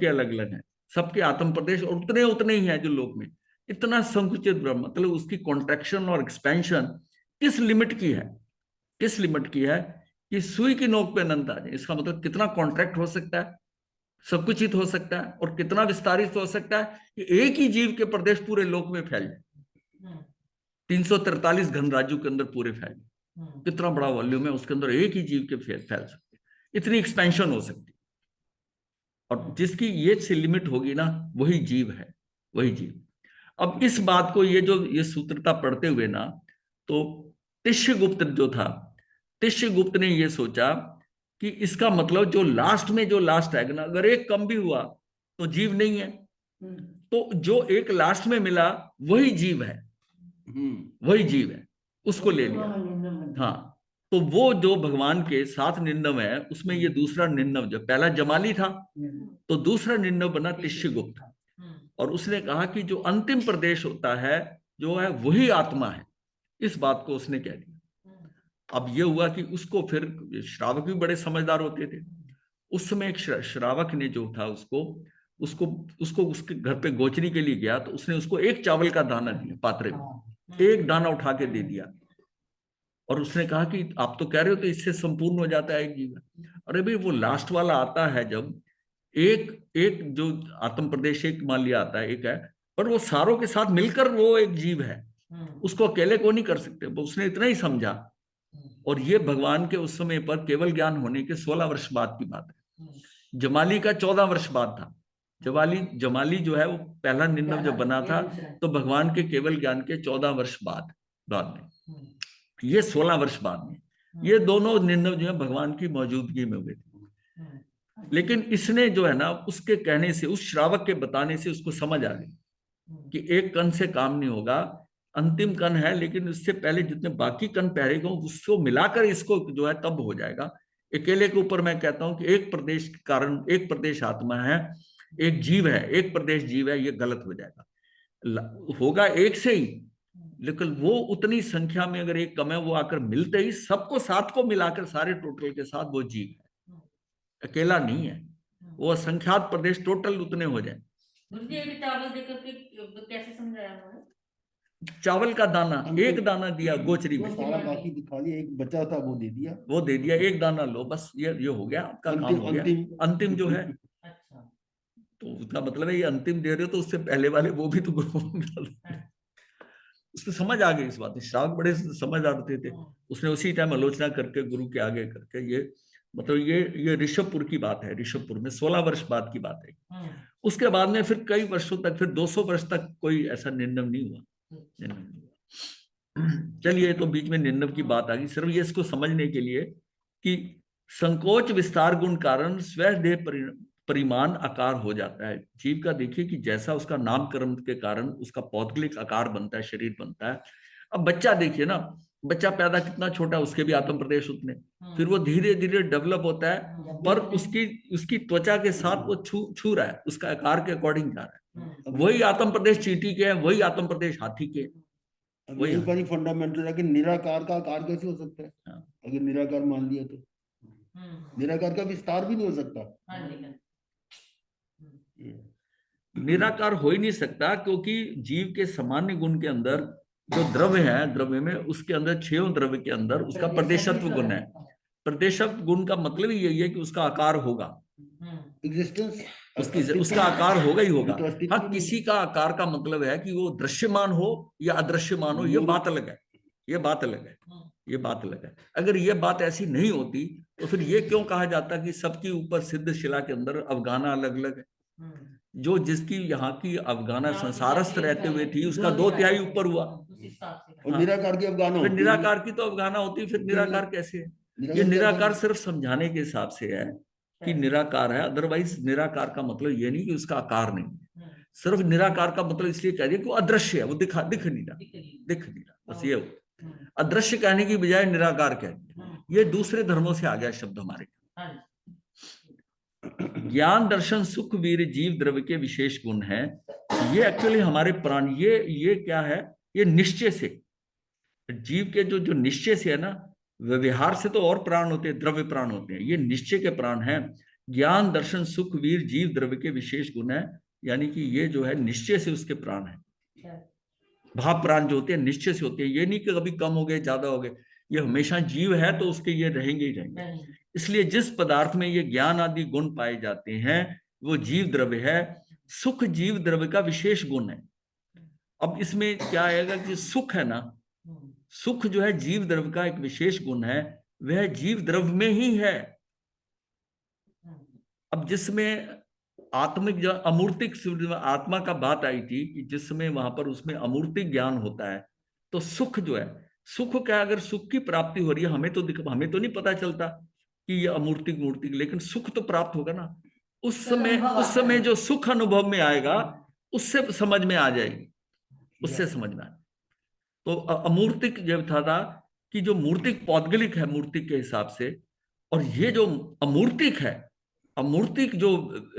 अलग अलग हैं, सबके आत्म प्रदेश और उतने ही हैं जो लोक में। इतना संकुचित ब्रह्म, मतलब उसकी कॉन्ट्रैक्शन और एक्सपेंशन किस लिमिट की है कि सुई की नोक पे अनंत आ जाए। इसका मतलब कितना कॉन्ट्रैक्ट हो सकता है, संकुचित हो सकता है, और कितना विस्तारित हो सकता है कि एक ही जीव के प्रदेश पूरे लोक में फैल जाए। 343 घनराज्यों के अंदर पूरे फैल जाए, कितना बड़ा वॉल्यूम है, उसके अंदर एक ही जीव के फैल सकते, इतनी एक्सपेंशन हो सकती। और जिसकी ये से लिमिट होगी ना, वही जीव है, वही जीव। अब इस बात को ये सूत्रता पढ़ते हुए ना, तो तिष्यगुप्त जो था, तिष्यगुप्त ने ये सोचा कि इसका मतलब जो लास्ट है ना, अगर एक कम भी हुआ तो जीव नहीं है, तो जो एक लास्ट में मिला वही जीव है, वही जीव है, उसको ले लिया। हाँ, तो वो जो भगवान के 7 निर्णव है, उसमें ये दूसरा निर्णव, जो पहला जमाली था तो दूसरा निर्णव बना तिष्यगुप्त। और उसने कहा कि जो अंतिम प्रदेश होता है जो है वही आत्मा है, इस बात को उसने कह दिया। अब ये हुआ कि उसको फिर श्रावक भी बड़े समझदार होते थे। उस समय एक श्रावक ने जो था उसको उसके घर पे गोचरी के लिए गया, तो उसने उसको एक चावल का दाना दिया, पात्रे में एक दाना उठा के दे दिया, और उसने कहा कि आप तो कह रहे हो तो इससे संपूर्ण हो जाता है एक जीवन। अरे भाई, वो लास्ट वाला आता है जब एक जो आत्म प्रदेश एक मान लिया आता है, एक है, पर वो सारों के साथ मिलकर वो एक जीव है, उसको अकेले को नहीं कर सकते। वो उसने इतना ही समझा। और ये भगवान के उस समय पर केवल ज्ञान होने के 16 वर्ष बाद की बात है। जमाली का 14 वर्ष बाद था। जमाली जो है वो पहला निर्णव जब बना था तो भगवान के केवल ज्ञान के 14 वर्ष बाद में, ये 16 वर्ष बाद में, ये दोनों निर्णव जो है भगवान की मौजूदगी में हुए थे। लेकिन इसने जो है ना, उसके कहने से, उस श्रावक के बताने से उसको समझ आ गई कि एक कण से काम नहीं होगा, अंतिम कण है, लेकिन उससे पहले जितने बाकी कण पहले को उसको मिलाकर इसको जो है तब हो जाएगा। अकेले के ऊपर मैं कहता हूं कि एक प्रदेश के कारण एक प्रदेश आत्मा है, एक जीव है, एक प्रदेश जीव है, ये गलत हो जाएगा। होगा एक से ही, लेकिन वो उतनी संख्या में अगर एक कम है, वो आकर मिलते ही सबको साथ को मिलाकर सारे टोटल के साथ वो जीव है, अकेला नहीं है। वो असंख्यात प्रदेश टोटल उतने हो जाए। चावल देकर के कैसे समझाया उन्होंने? चावल का दाना, एक दाना दिया गोचरी में, सारा बाकी दिखा लिया, एक बचा था वो दे दिया, एक दाना लो, बस ये हो गया, आपका काम हो गया। अंतिम जो है, तो उसका मतलब है ये अंतिम दे रहे हो, तो उससे पहले वाले वो भी तो उसको समझ आ गई इस बात। श्रावक बड़े समझ आते थे। उसने उसी टाइम आलोचना करके गुरु के आगे करके, ये मतलब ये ऋषभपुर की बात है, ऋषभपुर में 16 वर्ष बाद की बात है। उसके बाद में फिर कई वर्षों तक, फिर 200 वर्ष तक कोई ऐसा निर्णय नहीं हुआ। चलिए, तो बीच में निर्णय की बात आ गई, सिर्फ ये इसको समझने के लिए कि संकोच विस्तार गुण कारण स्वदेह परिमाण आकार हो जाता है जीव का। देखिए कि जैसा उसका नामकरण के कारण उसका पौद्गलिक आकार बनता है, शरीर बनता है। अब बच्चा देखिए ना, बच्चा पैदा कितना छोटा, उसके भी आत्म प्रदेश उतने, फिर वो धीरे धीरे डेवलप होता है, पर उसकी त्वचा के साथ वो छू रहा है, उसका आकार के अकॉर्डिंग जा रहा है। वही आत्म प्रदेश चींटी के है, वही आत्म प्रदेश हाथी के। वही बड़ी फंडामेंटल है कि निराकार का आकार कैसे हो सकता है। अगर निराकार मान लिया तो निराकार का विस्तार भी नहीं हो सकता। निराकार हो ही नहीं सकता, क्योंकि जीव के सामान्य गुण के अंदर जो द्रव्य है, द्रव्य में उसके अंदर छह द्रव्य के अंदर उसका प्रदेशत्व गुण है। प्रदेशत्व गुण का मतलब ही यही है कि उसका आकार होगा, एग्जिस्टेंस, उसका आकार होगा ही होगा। तो अस्तित्व हाँ, किसी का आकार का मतलब है कि वो दृश्यमान हो या अदृश्यमान हो, ये बात अलग है, ये बात अलग है, ये बात अलग है। अगर ये बात ऐसी नहीं होती तो फिर ये क्यों कहा जाता कि सबके ऊपर सिद्ध शिला के अंदर अवगाना अलग अलग है। जो जिसकी यहाँ की अवगाना संसारस्थ रहते हुए थी उसका 2/3 ऊपर हुआ, और निराकार की अवगाना फिर होती है। निराकार की तो अवगाना होती, फिर निराकार कैसे है? ये निराकार सिर्फ समझाने के हिसाब से है कि निराकार है, अदरवाइज निराकार का मतलब ये नहीं कि उसका आकार नहीं है। सिर्फ निराकार का मतलब इसलिए कह दिया कि वो अदृश्य है, वो दिख नहीं रहा, दिख नहीं रहा, बस ये अदृश्य कहने की बजाय निराकार कह दिया। ये दूसरे धर्मों से आ गया शब्द हमारे। ज्ञान दर्शन सुख वीर जीव द्रव्य के विशेष गुण है। ये एक्चुअली हमारे प्राण, ये क्या है, ये निश्चय से, जीव के जो निश्चय से है ना, व्यवहार से तो और प्राण होते हैं, द्रव्य प्राण होते हैं, ये निश्चय के प्राण हैं। ज्ञान दर्शन सुख वीर जीव द्रव्य के विशेष गुण है, यानी कि ये जो है निश्चय से उसके प्राण है। भाव प्राण जो होते हैं निश्चय से होते हैं, ये नहीं कि कभी कम हो गए ज्यादा हो गए, ये हमेशा जीव है तो उसके ये रहेंगे ही रहेंगे। इसलिए जिस पदार्थ में ये ज्ञान आदि गुण पाए जाते हैं वो जीव द्रव्य है। सुख जीव द्रव्य का विशेष गुण है। अब इसमें क्या आएगा कि सुख है ना, सुख जो है जीव द्रव्य का एक विशेष गुण है, वह जीव द्रव्य में ही है। अब जिसमें आत्मिक जो अमूर्तिक आत्मा का बात आई थी कि जिसमें वहां पर उसमें अमूर्तिक ज्ञान होता है, तो सुख जो है, सुख क्या, अगर सुख की प्राप्ति हो रही है हमें तो नहीं पता चलता कि ये अमूर्तिक मूर्तिक, लेकिन सुख तो प्राप्त होगा ना। उस समय जो सुख अनुभव में आएगा उससे समझ में आ जाएगी, उससे समझ में आएगी। तो अमूर्तिक जब था कि जो मूर्तिक पौद्गलिक है मूर्तिक के हिसाब से, और ये जो अमूर्तिक है, अमूर्तिक जो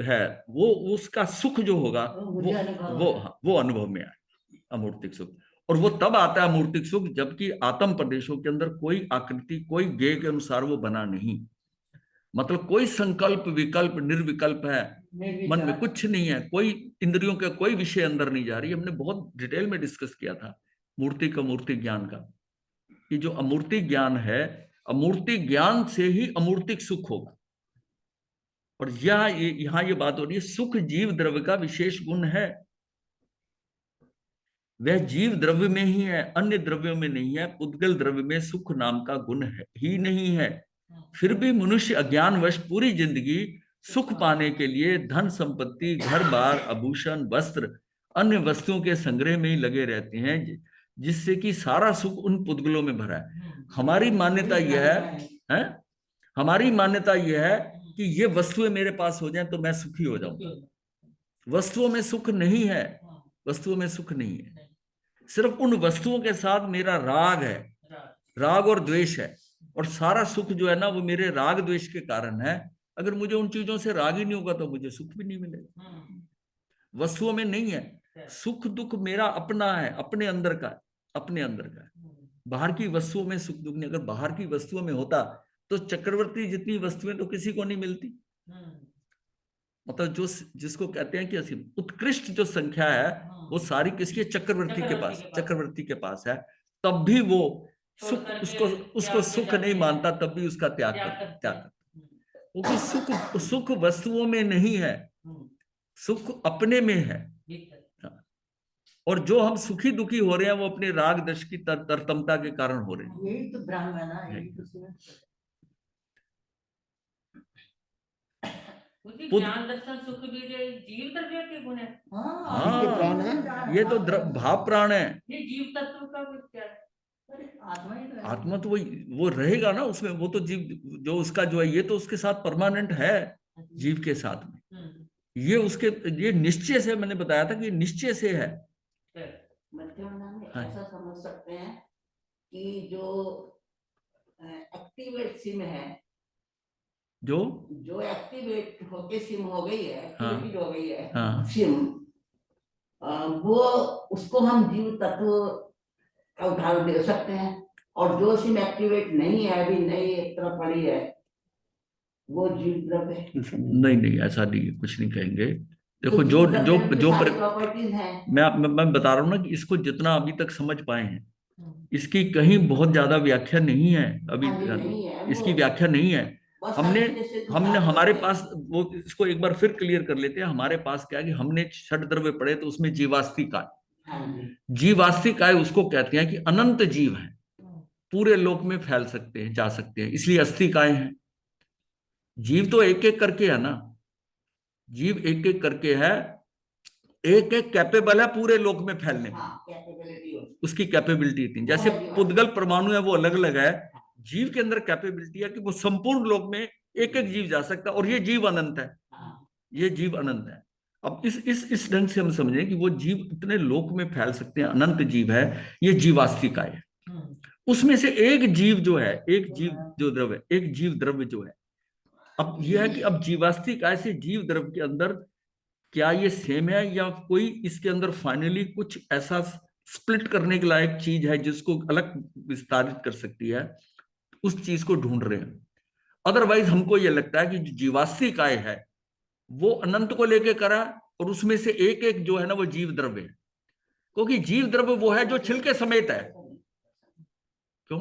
है वो उसका सुख जो होगा वो अनुभव में आए, अमूर्तिक सुख। और वो तब आता है अमूर्तिक सुख जबकि आत्म प्रदेशों के अंदर कोई आकृति, कोई गेय के अनुसार वो बना नहीं, मतलब कोई संकल्प विकल्प निर्विकल्प है, मन में कुछ नहीं है, कोई इंद्रियों के कोई विषय अंदर नहीं जा रही। हमने बहुत डिटेल में डिस्कस किया था मूर्तिक अमूर्तिक ज्ञान का, कि जो अमूर्तिक ज्ञान है, अमूर्तिक ज्ञान से ही अमूर्तिक सुख होगा। और यहाँ ये बात हो रही है, सुख जीव द्रव्य का विशेष गुण है, वह जीव द्रव्य में ही है, अन्य द्रव्यों में नहीं है। पुद्गल द्रव्य में सुख नाम का गुण है ही नहीं है। फिर भी मनुष्य अज्ञानवश पूरी जिंदगी सुख पाने के लिए धन संपत्ति, घर बार, आभूषण, वस्त्र, अन्य वस्तुओं के संग्रह में ही लगे रहते हैं, जिससे कि सारा सुख उन पुद्गलों में भरा है। हमारी मान्यता यह है, हमारी मान्यता यह है कि ये वस्तुएं मेरे पास हो जाएं तो मैं सुखी हो जाऊंगा। वस्तुओं में सुख नहीं है, वस्तुओं में सुख नहीं है। सिर्फ उन वस्तुओं के साथ मेरा राग है, राग और द्वेष है, और सारा सुख जो है ना वो मेरे राग द्वेष के कारण है। अगर मुझे उन चीजों से राग ही नहीं होगा तो मुझे सुख भी नहीं मिलेगा। वस्तुओं में नहीं है सुख दुख, मेरा अपना है, अपने अंदर का, अपने अंदर का। बाहर की वस्तुओं में सुख दुख नहीं। अगर बाहर की वस्तुओं में होता तो चक्रवर्ती जितनी वस्तुएं तो किसी को नहीं मिलती। मतलब जो जिसको कहते हैं कि उत्कृष्ट जो संख्या है वो सारी किसकी, चक्रवर्ती के पास, चक्रवर्ती के पास है। तब भी वो सुख उसको सुख नहीं मानता, तब भी उसका त्याग करता, क्योंकि सुख वस्तुओं में नहीं है, सुख अपने में है। और जो हम सुखी दुखी हो रहे हैं वो अपने राग दश की तरतमता के कारण हो रहे हैं। यही तो भ्रम है ना, यही तो ज्ञान दर्शन सुख भी जीव द्रव्य के गुण है। हाँ, प्राण है, ये तो भाव प्राण है। ये जीव तत्व का क्या, आत्मा तो वो रहेगा ना उसमें, वो तो जीव जो उसका जो है ये तो उसके साथ परमानेंट है, जीव के साथ में। ये उसके ये निश्चय से, मैंने बताया था कि निश्चय से है। ऐसा समझ सकते हैं कि जो एक्टिवेट सिम है, जो एक्टिवेट होके सिम हो गई है, एक्टिवेटेड हो गई है सिम, वो उसको हम जीव तत्व का उदाहरण दे सकते हैं। और जो सिम एक्टिवेट नहीं है, अभी नई एक तरफ पड़ी है, वो जीव द्रव्य है। नहीं ऐसा नहीं, कुछ नहीं कहेंगे। देखो जो जीव जो द्रव्य में जो सारी प्रॉपर्टीज हैं। मैं बता रहा हूँ ना कि इसको जितना अभी तक समझ पाए हैं, इसकी कहीं बहुत ज्यादा व्याख्या नहीं है अभी। हाँ जी, नहीं है वो, इसकी व्याख्या नहीं है। बस हमने हम जैसे कुछ हमने सारे हमारे होते हैं। पास वो, इसको एक बार फिर क्लियर कर लेते हैं। हमारे पास क्या है कि हमने षड द्रव्य पढ़े, तो उसमें जीवास्तिक आय, हाँ जी, जीवास्तिक आय उसको कहते हैं कि अनंत जीव है, पूरे लोक में फैल सकते हैं, जा सकते हैं, इसलिए अस्तिकाय है। जीव तो एक एक करके है ना, जीव एक एक करके है, एक एक कैपेबल है पूरे लोक में फैलने में, हाँ कैपेबिलिटी होती उसकी कैपेबिलिटी थी। वो जैसे है जीवाश्म। पुद्गल परमाणु है वो अलग अलग है, जीव के अंदर कैपेबिलिटी है कि वो संपूर्ण लोक में एक एक जीव जा सकता है, और ये जीव अनंत है, हाँ, ये जीव अनंत है। अब इस ढंग से हम समझें कि वो जीव इतने लोक में फैल सकते हैं, अनंत जीव है, ये जीवास्तिकाय है। उसमें से एक जीव जो है, एक जीव जो द्रव्य, एक जीव द्रव्य जो है, अब यह है कि अब जीवास्तिकाय से जीव द्रव्य के अंदर क्या ये सेम है, या कोई इसके अंदर फाइनली कुछ ऐसा स्प्लिट करने के लायक चीज है जिसको अलग विस्तारित कर सकती है, उस चीज को ढूंढ रहे हैं। अदरवाइज हमको ये लगता है कि जो जीवास्तिक काय है वो अनंत को लेके करा, और उसमें से एक एक जो है ना वो जीव द्रव्य है, क्योंकि जीव द्रव्य वो है जो छिलके समेत है। क्यों?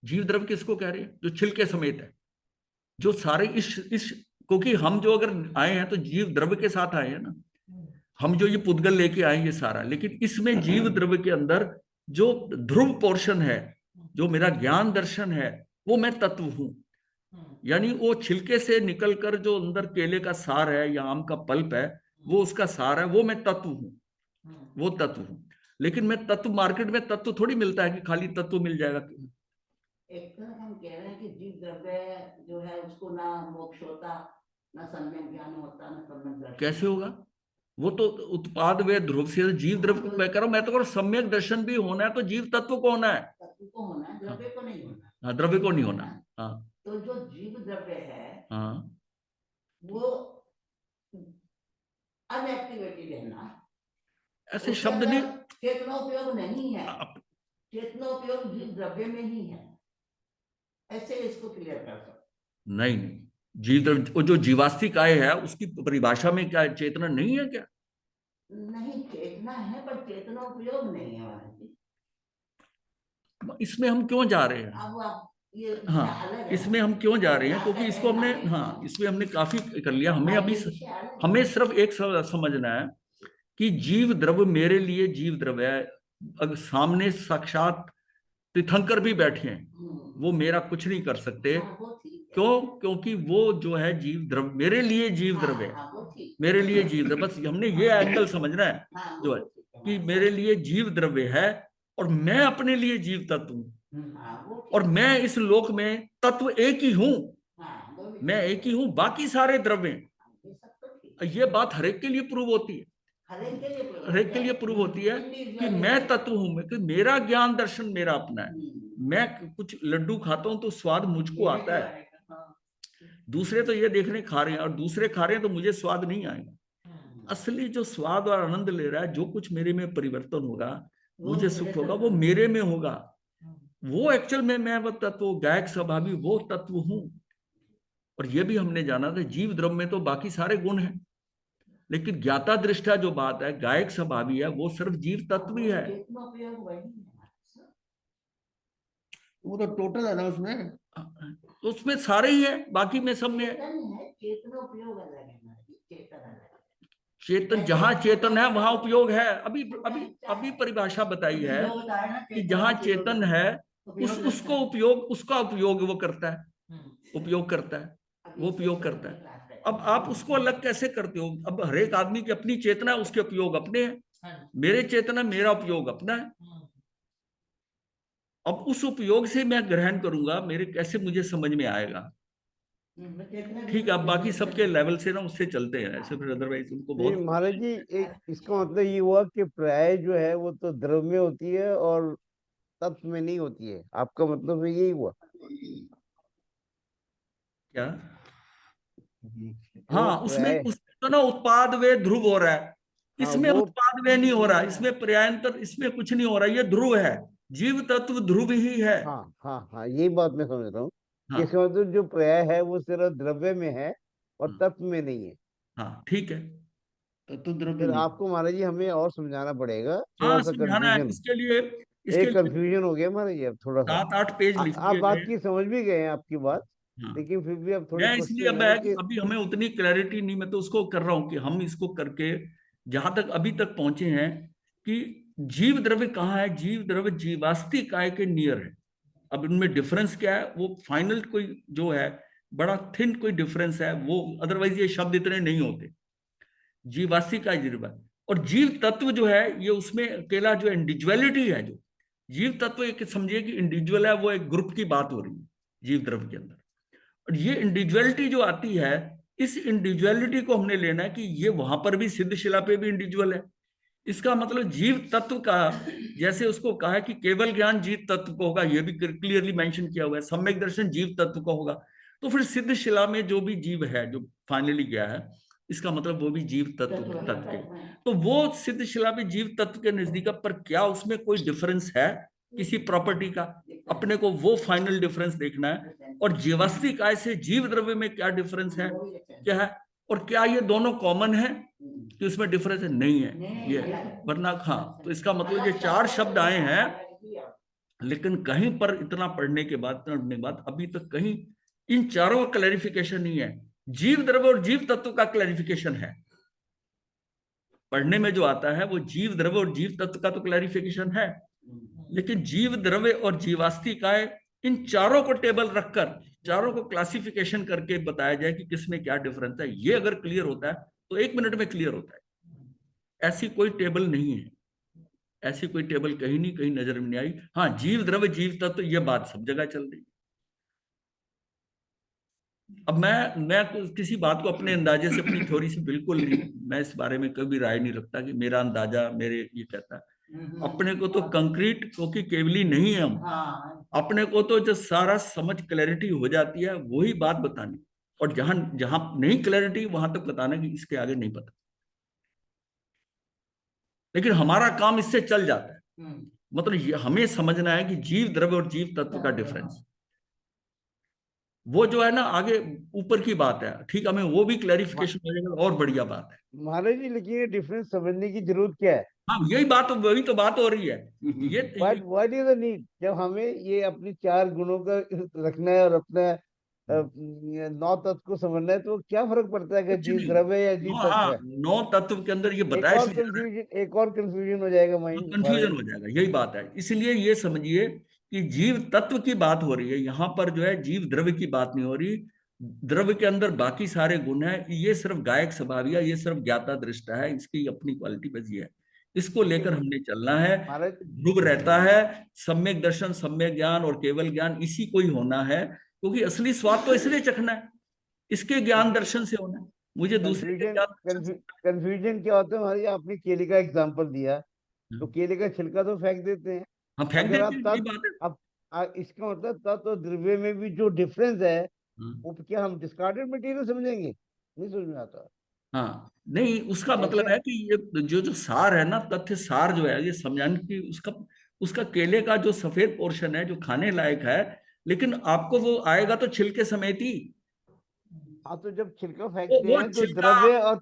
जीव द्रव्य किसको कह रहे हैं? जो छिलके समेत है, जो सारे इस क्योंकि हम जो अगर आए हैं तो जीव द्रव्य के साथ आए हैं ना, हम जो ये पुद्गल लेके आए ये सारा, लेकिन इसमें जीव द्रव्य के अंदर जो ध्रुव पोर्शन है, जो मेरा ज्ञान दर्शन है, वो मैं तत्व हूं। यानी वो छिलके से निकलकर जो अंदर केले का सार है या आम का पल्प है, वो उसका सार है, वो मैं तत्व हूं, वो तत्व हूं। लेकिन मैं तत्व, मार्केट में तत्व थोड़ी मिलता है कि खाली तत्व मिल जाएगा। एक तरह हम कह रहे हैं कि जीव द्रव्य जो है उसको ना मोक्ष होता, ना सम्यक ज्ञान होता, ना सम्यक दर्शन। कैसे होगा? वो तो उत्पाद वे ध्रुव से जीव द्रव्य को मैं कह रहा हूं, मैं तो कह रहा हूं सम्यक दर्शन भी होना है तो जीव तत्व को होना है। तत्व को होना है, द्रव्य को नहीं होना। हाँ, द्रव्य को नहीं होना। हाँ तो जो जीव द्रव्य है हाँ, वो अनएक्टिवेटेड है ना, ऐसे उसके शब्द अंदर नहीं। चेतनोपयोग नहीं है, चेतनोपयोग जीव द्रव्य में ही है, ऐसे इसको क्लियर कर सकते। नहीं नहीं, जीव द्रव्य, वो जो जीवास्तिक आय है उसकी परिभाषा में क्या चेतना नहीं है क्या? नहीं, चेतना है पर चेतनोपयोग नहीं है महाराज जी। इसमें हम क्यों जा रहे हैं? अब आप ये विषय हाँ, अलग है इसमें ना, हम क्यों जा रहे हैं? यहाँ क्योंकि से इसको हमने, आगे हाँ, इसमें हमने काफी कर लिया। हमें हाँ, अभी ये विषय अलग है। हमें सिर्फ एक समझना है कि जीव द्रव्य मेरे लिए जीव द्रव्य है। अगर सामने साक्षात तीर्थंकर भी बैठे हैं, वो मेरा कुछ नहीं कर सकते। हाँ, वो ठीक है। क्यों? क्योंकि वो जो है जीव द्रव्य मेरे लिए जीव द्रव्य है, हाँ, वो ठीक। मेरे लिए जीव द्रव्य। बस हमने ये एंगल समझना है हाँ, जो वो है ठीक है कि हमारे मेरे लिए जीव द्रव्य है, और मैं अपने लिए जीव तत्व हूं, साथ। हाँ, वो ठीक और मैं इस लोक में तत्व एक ही हूं। हाँ, वो भी मैं एक ही हूं, बाकी सारे द्रव्य हैं। ये सब तो ठीक है। ये बात हर एक के लिए प्रूव होती है, हर एक के लिए हर एक के लिए प्रूव होती है कि मैं तत्व हूं, मैं कि मेरा ज्ञान दर्शन मेरा अपना है। मैं कुछ लड्डू खाता हूं तो स्वाद मुझको आता है, दूसरे तो ये देखने खा रहे हैं, और दूसरे खा रहे हैं तो मुझे स्वाद नहीं आएगा। असली जो स्वाद और आनंद ले रहा है, जो कुछ मेरे में परिवर्तन होगा, मुझे सुख होगा, वो मेरे में होगा। वो एक्चुअल में मैं वो तत्व, गायक स्वभावी वो तत्व हूं। और ये भी हमने जाना था, जीव द्रव्य में तो बाकी सारे गुण हैं, लेकिन ज्ञाता दृष्टा जो बात है, गायक स्वभावी है, वो सिर्फ जीव तत्व ही है। चेतनोपयोग वही है हमारे साथ। वो तो टोटल है ना उसमें। तो उसमें सारे ही है, बाकी में सब में है। चेतन है, चेतनोपयोग अलग है हमारे जी, चेतन अलग है। चेतन, जहां चेतन है वहां उपयोग है। अभी अभी अभी परिभाषा बताई है जो बताया ना, कि जहां चेतन है उसको उपयोग, उसका उपयोग वो करता है, उपयोग करता है, वो उपयोग करता है। अब आप उसको अलग कैसे करते हो? अब हर एक आदमी की अपनी चेतना है, उसके उपयोग अपने हैं, मेरे चेतना मेरा उपयोग अपना है। अब उस उपयोग से मैं ग्रहण करूंगा, मेरे कैसे मुझे समझ में आएगा? ठीक है, अब बाकी सबके लेवल से ना उससे चलते हैं ऐसे, फिर अदरवाइज उनको तो ये बहुत। महाराज जी, एक इसका मतलब ये हुआ कि प्राय जो है वो तो द्रव्य में होती है और तत्व में नहीं होती है, आपका मतलब है यही हुआ? क्या? जो हाँ, उसमें प्राय, उसमें तो ना उत्पाद वे ध्रुव हो रहा है, हाँ इसमें वो, उत्पाद वे नहीं हो रहा, इसमें पर्यायंतर, इसमें कुछ नहीं हो रहा, ये ध्रुव है, जीव तत्व ध्रुव ही है। हाँ हाँ हाँ, यही बात मैं समझ रहा हूँ कि हाँ इसका मतलब जो प्राय है वो सिर्फ द्रव्य में है और हाँ तत्व में नहीं है। हाँ ठीक है। तत्व द्रव्य फिर नहीं। आपको महाराज जी हमें और समझाना पड़ेगा, थोड़ा हाँ सा समझाना है, कंफ्यूजन, इसके एक लिए कंफ्यूजन हो गया महाराज जी अब थोड़ा सा। 7-8 पेज लिख आप दिए बात गए। की समझ भी गए हैं आपकी बात, हाँ लेकिन फिर भी अब थोड़ी मैं इसलिए, क्वेश्चन अब है मैं कि अभी हमें उतनी क्लैरिटी नहीं, मैं तो उसको कर रहा हूं कि हम इसको करके जहां तक अभी तक पहुंचे हैं कि जीव द्रव्य कहाँ है, जीव द्रव्य जीवास्ती काय के नियर है। अब इनमें डिफरेंस क्या है, वो फाइनल कोई जो है बड़ा थिन कोई डिफरेंस है वो, अदरवाइज ये शब्द इतने नहीं होते। जीवास्ती काय जीव, और जीव तत्व जो है ये उसमें अकेला जो इंडिविजुअलिटी है, जो जीव तत्व एक समझिए कि इंडिविजुअल है, वो एक ग्रुप की बात हो रही है जीव द्रव्य के अंदर। और ये इंडिविजुअलिटी जो आती है, इस इंडिविजुअलिटी को हमने लेना है कि ये वहां पर भी सिद्धशिला पे भी इंडिविजुअल है। इसका मतलब जीव तत्व का, जैसे उसको कहा है कि केवल ज्ञान जीव तत्व को होगा, ये भी क्लियरली मेंशन किया हुआ है, सम्यक दर्शन जीव तत्व को होगा। तो फिर सिद्धशिला में जो भी जीव है जो फाइनली गया है, इसका मतलब वो भी जीव तत्व के। तो वो सिद्धशिला में जीव तत्व के नजदीक, पर क्या उसमें कोई डिफरेंस है किसी प्रॉपर्टी का, अपने को वो फाइनल डिफरेंस देखना है। और जीवास्ती काय से जीव द्रव्य में क्या डिफरेंस है, क्या है, और क्या ये दोनों कॉमन है कि उसमें डिफरेंस है, नहीं है ये, वरना हाँ। तो इसका मतलब ये 4 शब्द आए हैं, लेकिन कहीं पर इतना पढ़ने के बाद अभी तक कहीं इन चारों का क्लैरिफिकेशन नहीं है। जीव द्रव्य और जीव तत्व का क्लैरिफिकेशन है पढ़ने में, जो आता है वो जीव द्रव्य और जीव तत्व का तो क्लैरिफिकेशन है, लेकिन जीव द्रव्य और जीवास्ती काय, इन चारों को टेबल रखकर, चारों को क्लासिफिकेशन करके बताया जाए कि किसमें क्या डिफरेंस है। ये अगर क्लियर होता है तो 1 मिनट में क्लियर होता है। ऐसी कोई टेबल नहीं है, ऐसी कोई टेबल कहीं नहीं, कहीं नजर में नहीं आई। हाँ, जीव द्रव्य जीव तत्व ये बात सब जगह चल रही। अब मैं किसी बात को अपने अंदाजे से, अपनी थ्योरी से बिल्कुल नहीं, मैं इस बारे में कभी राय नहीं रखता कि मेरा अंदाजा मेरे ये कहता है। अपने को तो कंक्रीट, क्योंकि केवली नहीं है हम, अपने को तो जो सारा समझ क्लैरिटी हो जाती है वही बात बतानी, और जहां जहां नहीं क्लैरिटी वहां तक बताना कि इसके आगे नहीं पता। लेकिन हमारा काम इससे चल जाता है। मतलब ये हमें समझना है कि जीव द्रव्य और जीव तत्व का डिफरेंस, वो जो है ना आगे ऊपर की बात है, ठीक, हमें वो भी क्लैरिफिकेशन हो जाएगा और बढ़िया बात है। महाराज जी, लेकिन ये डिफरेंस समझने की जरूरत क्या है? हाँ यही बात, वही तो बात हो रही है। ये व्हाट इज द नीड? जब हमें ये अपनी 4 गुणों का रखना है और अपना 9 तत्व को समझना है, तो क्या फर्क पड़ता है कि कुछ जीव नहीं, द्रव्य है या जीव तत्व हाँ है? 9 तत्व के अंदर ये एक बताया और इसलिए जा रहा है, कंफ्यूजन, एक और कंफ्यूजन हो जाएगा माइंड कंफ्यूजन महाराज हो जी। जाएगा, यही बात है। इसलिए ये समझिए कि जीव तत्व की बात हो रही है यहाँ पर, जो है जीव द्रव्य की बात नहीं हो रही। द्रव्य के अंदर बाकी सारे गुण हैं, ये सिर्फ गायक स्वभाविया, ये सिर्फ ज्ञाता दृष्टा है, इसकी अपनी क्वालिटी बस ये है। इसको लेकर हमने चलना है। महाराज ध्रुव रहता है सम्यक दर्शन, सम्यक ज्ञान और केवल ज्ञान, इसी को ही होना है, क्योंकि असली स्वाद तो इसलिए चखना है, इसके ज्ञान दर्शन से होना है। मुझे दूसरे के कंफ्यूजन ज्ञान दर्शन से, कंफ्यूजन क्या होता है महाराज जी? आपने केले का एग्जांपल दिया, तो केले का छिलका तो फेंक देते हैं। हम फेंक अगर देते आप हैं, यही तत्व, बात है। अब इसका मतलब तत्व और द्रव्य में भी जो डिफरेंस है, हाँ वो क्या हम डिस्कार्डेड मटेरियल समझेंगे? नहीं समझ में आता। हाँ, नहीं उसका जैसे मतलब है कि ये जो जो सार है ना, तथ्य सार जो है, ये समझाने की उसका उसका केले का जो सफेद पोर्शन है जो खाने लायक है, लेकिन आपको वो आएगा तो छिलके समेत ही। हाँ, तो जब छिलका फेंकते वो हैं तो छिलका,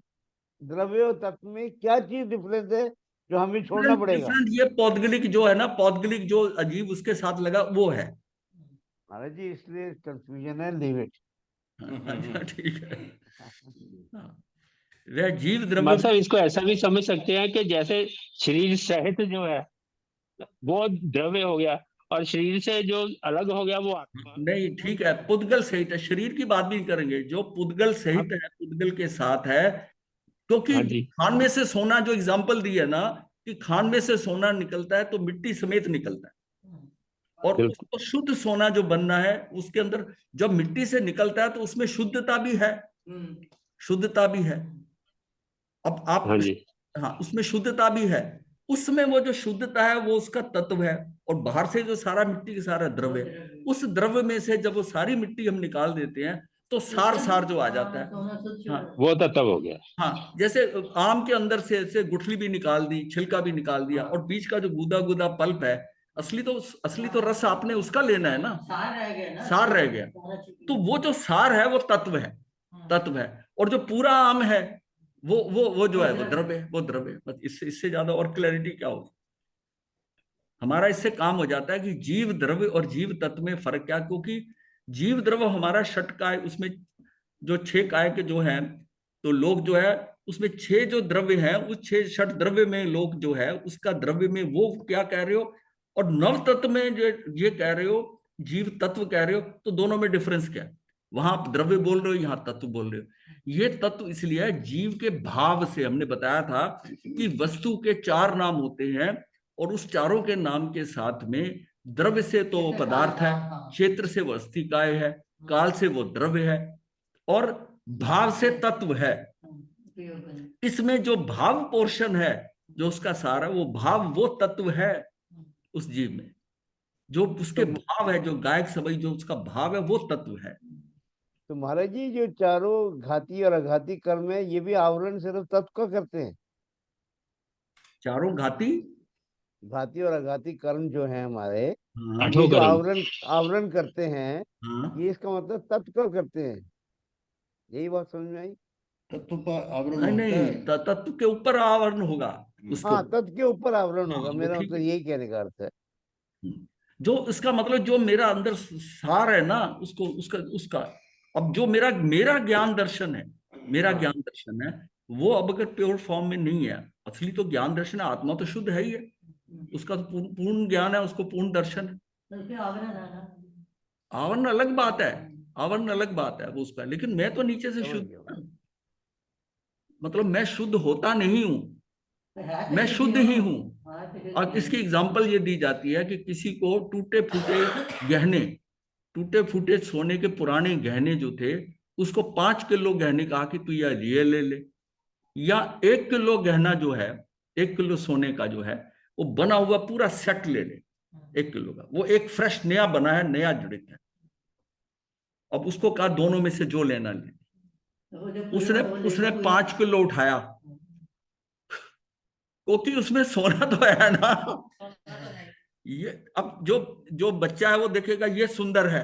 द्रव्य और तत्व में क्या चीज डिफरेंस है जो हमें छोड़ना पड़ेगा? डिफरेंट ये पौद्गलिक जो है ना, पौद्गलिक जो अजीब उसके साथ लगा वो है। महाराज जी, इसलिए कंफ्यूजन है, लीव इट। अच्छा ठीक है। हाँ, वह जीव द्रव्य, मतलब इसको ऐसा भी समझ सकते हैं कि जैसे शरीर सहित जो है वो द्रव्य हो गया, और शरीर से जो अलग हो गया वो आत्मा। नहीं ठीक है, पुद्गल सहित है, शरीर की बात भी करेंगे, जो पुद्गल सहित अब है, पुद्गल के साथ है। क्योंकि हाँ जी। खान में से सोना, जो एग्जाम्पल दी है ना, कि खान में से सोना निकलता है तो मिट्टी समेत निकलता है, और बिल्कुल। उसको शुद्ध सोना जो बनना है उसके अंदर जब मिट्टी से निकलता है तो उसमें शुद्धता भी है, शुद्धता भी है। अब आप, हाँ जी। हाँ उसमें शुद्धता भी है, उसमें वो जो शुद्धता है वो उसका तत्व है। और बाहर से जो सारा मिट्टी का सारा द्रव्य है, उस द्रव्य में से जब वो सारी मिट्टी हम निकाल देते हैं तो सार सार जो आ जाता है। हाँ वो तो तब हो गया। हाँ, जैसे आम के अंदर से गुठली भी निकाल दी, छिलका भी निकाल दिया, और बीच का जो गुदा गुदा पल्प है, असली तो रस आपने उसका लेना है ना, सार रह गया। तो वो जो सार है वो तत्व है, तत्व है। और जो पूरा आम है वो जो है वो द्रव्य है, वो द्रव्य है। बस इससे ज्यादा और क्लैरिटी क्या होगी? हमारा इससे काम हो जाता है कि जीव द्रव्य और जीव तत्व में फर्क क्या, क्योंकि जीव द्रव्य हमारा षटकाय, उसमें जो 6 काय के जो है, तो लोग जो है उसमें 6 जो द्रव्य है, उस 6 षट द्रव्य में लोग जो है उसका द्रव्य में वो क्या कह रहे हो, और नव तत्व में जो ये कह रहे हो, जीव तत्व कह रहे हो, तो दोनों में डिफरेंस क्या है? वहां आप द्रव्य बोल रहे हो, यहाँ तत्व बोल रहे हो। ये तत्व इसलिए है, जीव के भाव से हमने बताया था कि वस्तु के 4 नाम होते हैं, और उस चारों के नाम के साथ में द्रव्य से तो वो पदार्थ है, क्षेत्र से वो अस्थिकाय है, काल से वो द्रव्य है, और भाव से तत्व है। इसमें जो भाव पोर्शन है, जो उसका सार है, वो भाव वो तत्व है उस जीव में, जो उसके भाव है, जो गायक सबई जो उसका भाव है, वो तत्व है। तो महाराज जी, जो चारों घाती और अघाती कर्म है, ये भी आवरण सिर्फ तत्व का करते हैं? चारों घाती घाती और अघाती कर्म जो है हमारे, हाँ ये जो कर्म। आवरण आवरण करते हैं, हाँ, ये इसका मतलब तत्व का करते हैं? यही बात समझ में आई? तत्व पर आवरण नहीं होता नहीं, है। तत्व के ऊपर आवरण होगा उसके हाँ, ऊपर। तत्व के ऊपर आवरण हाँ होगा, वो मेरा ठीक मतलब है। यही कहने का अर्थ है। जो इसका मतलब जो मेरा अंदर सार है ना, उसको उसका उसका अब जो मेरा मेरा ज्ञान दर्शन है, मेरा ज्ञान दर्शन है, वो अब अगर प्योर फॉर्म में नहीं है, असली तो ज्ञान दर्शन है, आत्मा तो शुद्ध है ही है, उसका तो पूर्ण ज्ञान है, उसको पूर्ण दर्शन है। आवरण अलग बात है, आवरण अलग बात है वो उसका, लेकिन मैं तो नीचे से समझ शुद्ध, गया। मतलब मैं शुद्ध होता नहीं हूं, मैं शुद्ध ही हूं। और इसकी एग्जांपल ये दी जाती है कि किसी को टूटे फूटे गहने, टूटे फूटे सोने के पुराने गहने जो थे, उसको 5 किलो गहने कहा कि तू ये ले ले, या 1 किलो गहना जो है, 1 किलो सोने का जो है, वो बना हुआ पूरा सेट ले ले 1 किलो का, वो एक फ्रेश नया बना है, नया जड़ित है। अब उसको कहा दोनों में से जो लेना ले, उसने उसने 5 किलो उठाया, क्योंकि उसमें सोना तो है ना। ये अब जो जो बच्चा है वो देखेगा ये सुंदर है,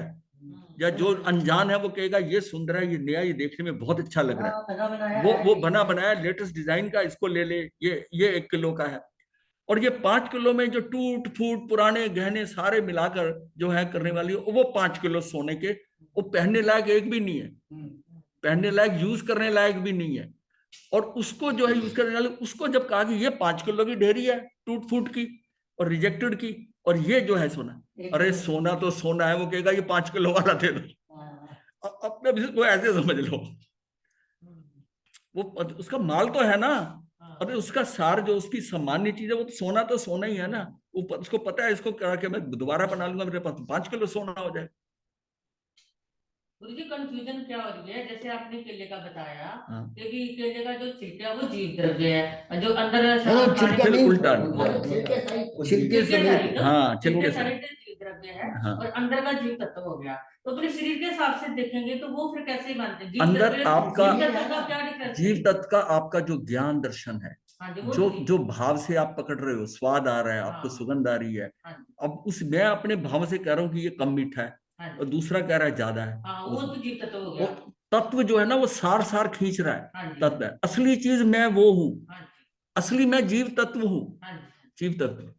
या जो अनजान है वो कहेगा ये सुंदर है, ये नया, ये देखने में बहुत अच्छा लग रहा है, वो बना बनाया लेटेस्ट डिजाइन का, इसको ले ले, ये 1 किलो का है। और ये 5 किलो में जो टूट फूट पुराने गहने सारे मिलाकर जो है करने वाली, वो 5 किलो सोने के, वो पहनने लायक एक भी नहीं है, पहनने लायक यूज करने लायक भी नहीं है। और उसको जो है यूज करने वाले, उसको जब कहा कि ये 5 किलो की ढेरी है टूट फूट की और रिजेक्टेड की, और ये जो है सोना, अरे सोना तो सोना है, वो कहेगा ये 5 किलो वाला दे दो। अपने वो ऐसे समझ लो, वो उसका माल तो है ना, अरे उसका सार जो उसकी सामान्य चीज है, वो तो सोना ही है ना। उसको पता है इसको करा के मैं दोबारा बना लूंगा, मेरे पास 5 किलो सोना हो जाए। गुरुजी कंफ्यूजन क्या हो रही है, जैसे आपने केले का बताया हाँ। कि केले का जो छिलका है वो जीव द्रव्य है, और जो अंदर छिलका नहीं, उल्टा छिलके समेत। हाँ, छिलके छिलके सहित जीव द्रव्य है, हाँ। और अंदर का जीव तत्व हो गया। तो अपने शरीर के हिसाब से देखेंगे तो वो फिर कैसे बनते हैं? जीव अंदर द्रव्य आपका जीव तत्व का क्या डिफरेंस है? जीव तत्व का आपका जो ज्ञान दर्शन है, हाँ जी, वो जो जी। जो भाव से आप पकड़ रहे हो, स्वाद आ रहा है आपको, हाँ। सुगंध आ रही है, हाँ जी, अब उस मैं अपने भाव से कह रहा हूँ कि ये कम मीठा है, हाँ और जी। दूसरा कह रहा है ज्यादा है, हाँ, वो तो जीव तत्व हो वो गया। तत्व जो है ना वो सार सार खींच रहा है, हाँ जी। तत्व है, असली चीज मैं वो हूँ, हाँ जी। असली मैं जीव तत्व हूँ, हाँ जी। जीव तत्व।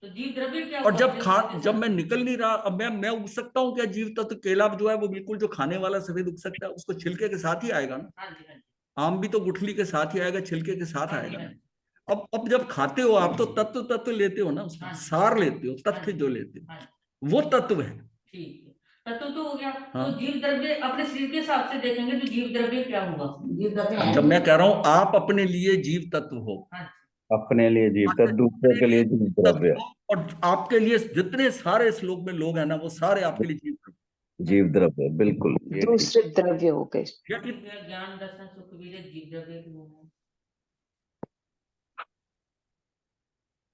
तो जीव द्रव्य क्या और हुआ? जब मैं निकल नहीं रहा, अब मैं उग सकता हूँ क्या जीव तत्व? केला जो है वो बिल्कुल जो खाने वाला सफेद उग सकता है, उसको छिलके के साथ ही आएगा ना। हाँ जी, हाँ जी। आम भी तो गुठली के साथ ही आएगा, छिलके के साथ हाँ जी, आएगा हाँ ना। जी। अब जब खाते हो आप तो तत्व तत्व लेते हो ना, उसका हाँ। सार लेते हो, हाँ तथ्य जी। जो लेते हाँ हो, जी। वो तत्व है। ठीक है, तत्व तो हो गया। हाँ। तो जीव द्रव्य अपने शरीर के हिसाब से देखेंगे तो जीव द्रव्य क्या हुआ? जीव द्रव्य है जब मैं कह रहा हूं आप अपने लिए जीव तत्व हो, हाँ अपने लिए जीव तत्व, दूसरे के लिए जीव द्रव्य। और आपके लिए जितने सारे श्लोक में लोग हैं ना, वो सारे आपके लिए जीव द्रव्य। जीव द्रव्य, बिल्कुल। ये ठीक। दूसरे द्रव्य हो गए। ज्ञान दर्शन सुख वीर्य जीव द्रव्य की वो है।